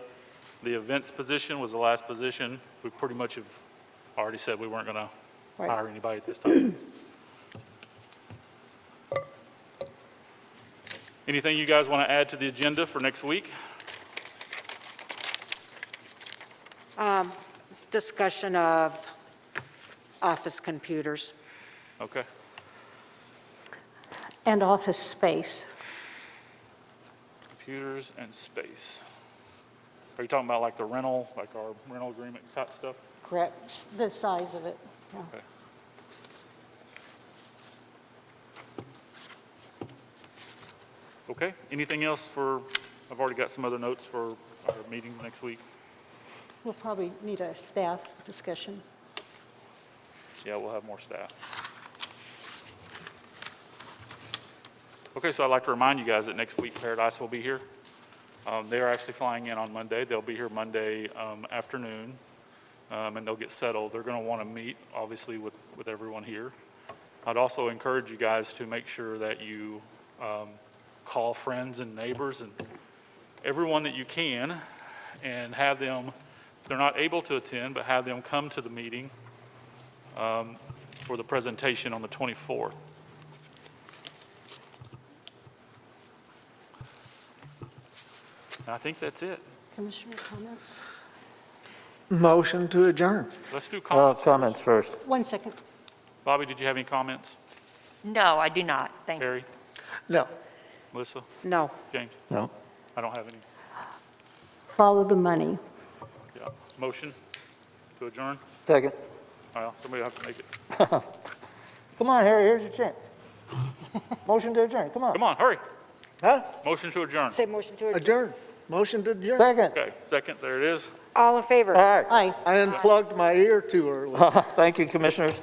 the events position was the last position. We pretty much have already said we weren't going to Right. hire anybody at this time. Anything you guys want to add to the agenda for next week? Discussion of office computers. Okay. And office space. Computers and space. Are you talking about like the rental, like our rental agreement type stuff? Correct. The size of it. Yeah. Okay. Okay, anything else for, I've already got some other notes for our meeting next week. We'll probably need a staff discussion. Yeah, we'll have more staff. Okay, so I'd like to remind you guys that next week Paradise will be here. They are actually flying in on Monday. They'll be here Monday afternoon, and they'll get settled. They're going to want to meet, obviously, with everyone here. I'd also encourage you guys to make sure that you call friends and neighbors and everyone that you can and have them, if they're not able to attend, but have them come to the meeting for the presentation on the 24th. And I think that's it. Commissioner comments? Motion to adjourn. Let's do comments. Comments first. 1 second. Bobby, did you have any comments? No, I do not. Thank you. Harry? No. Melissa? No. James? No. I don't have any. Follow the money. Yeah. Motion to adjourn? Second. Well, somebody will have to make it. Come on, Harry, here's your chance. Motion to adjourn, come on. Come on, hurry. Huh? Motion to adjourn. Say motion to adjourn. Adjourn. Motion to adjourn. Second. Okay, second, there it is. All in favor? All right. Aye. I unplugged my ear too early. Thank you, Commissioners.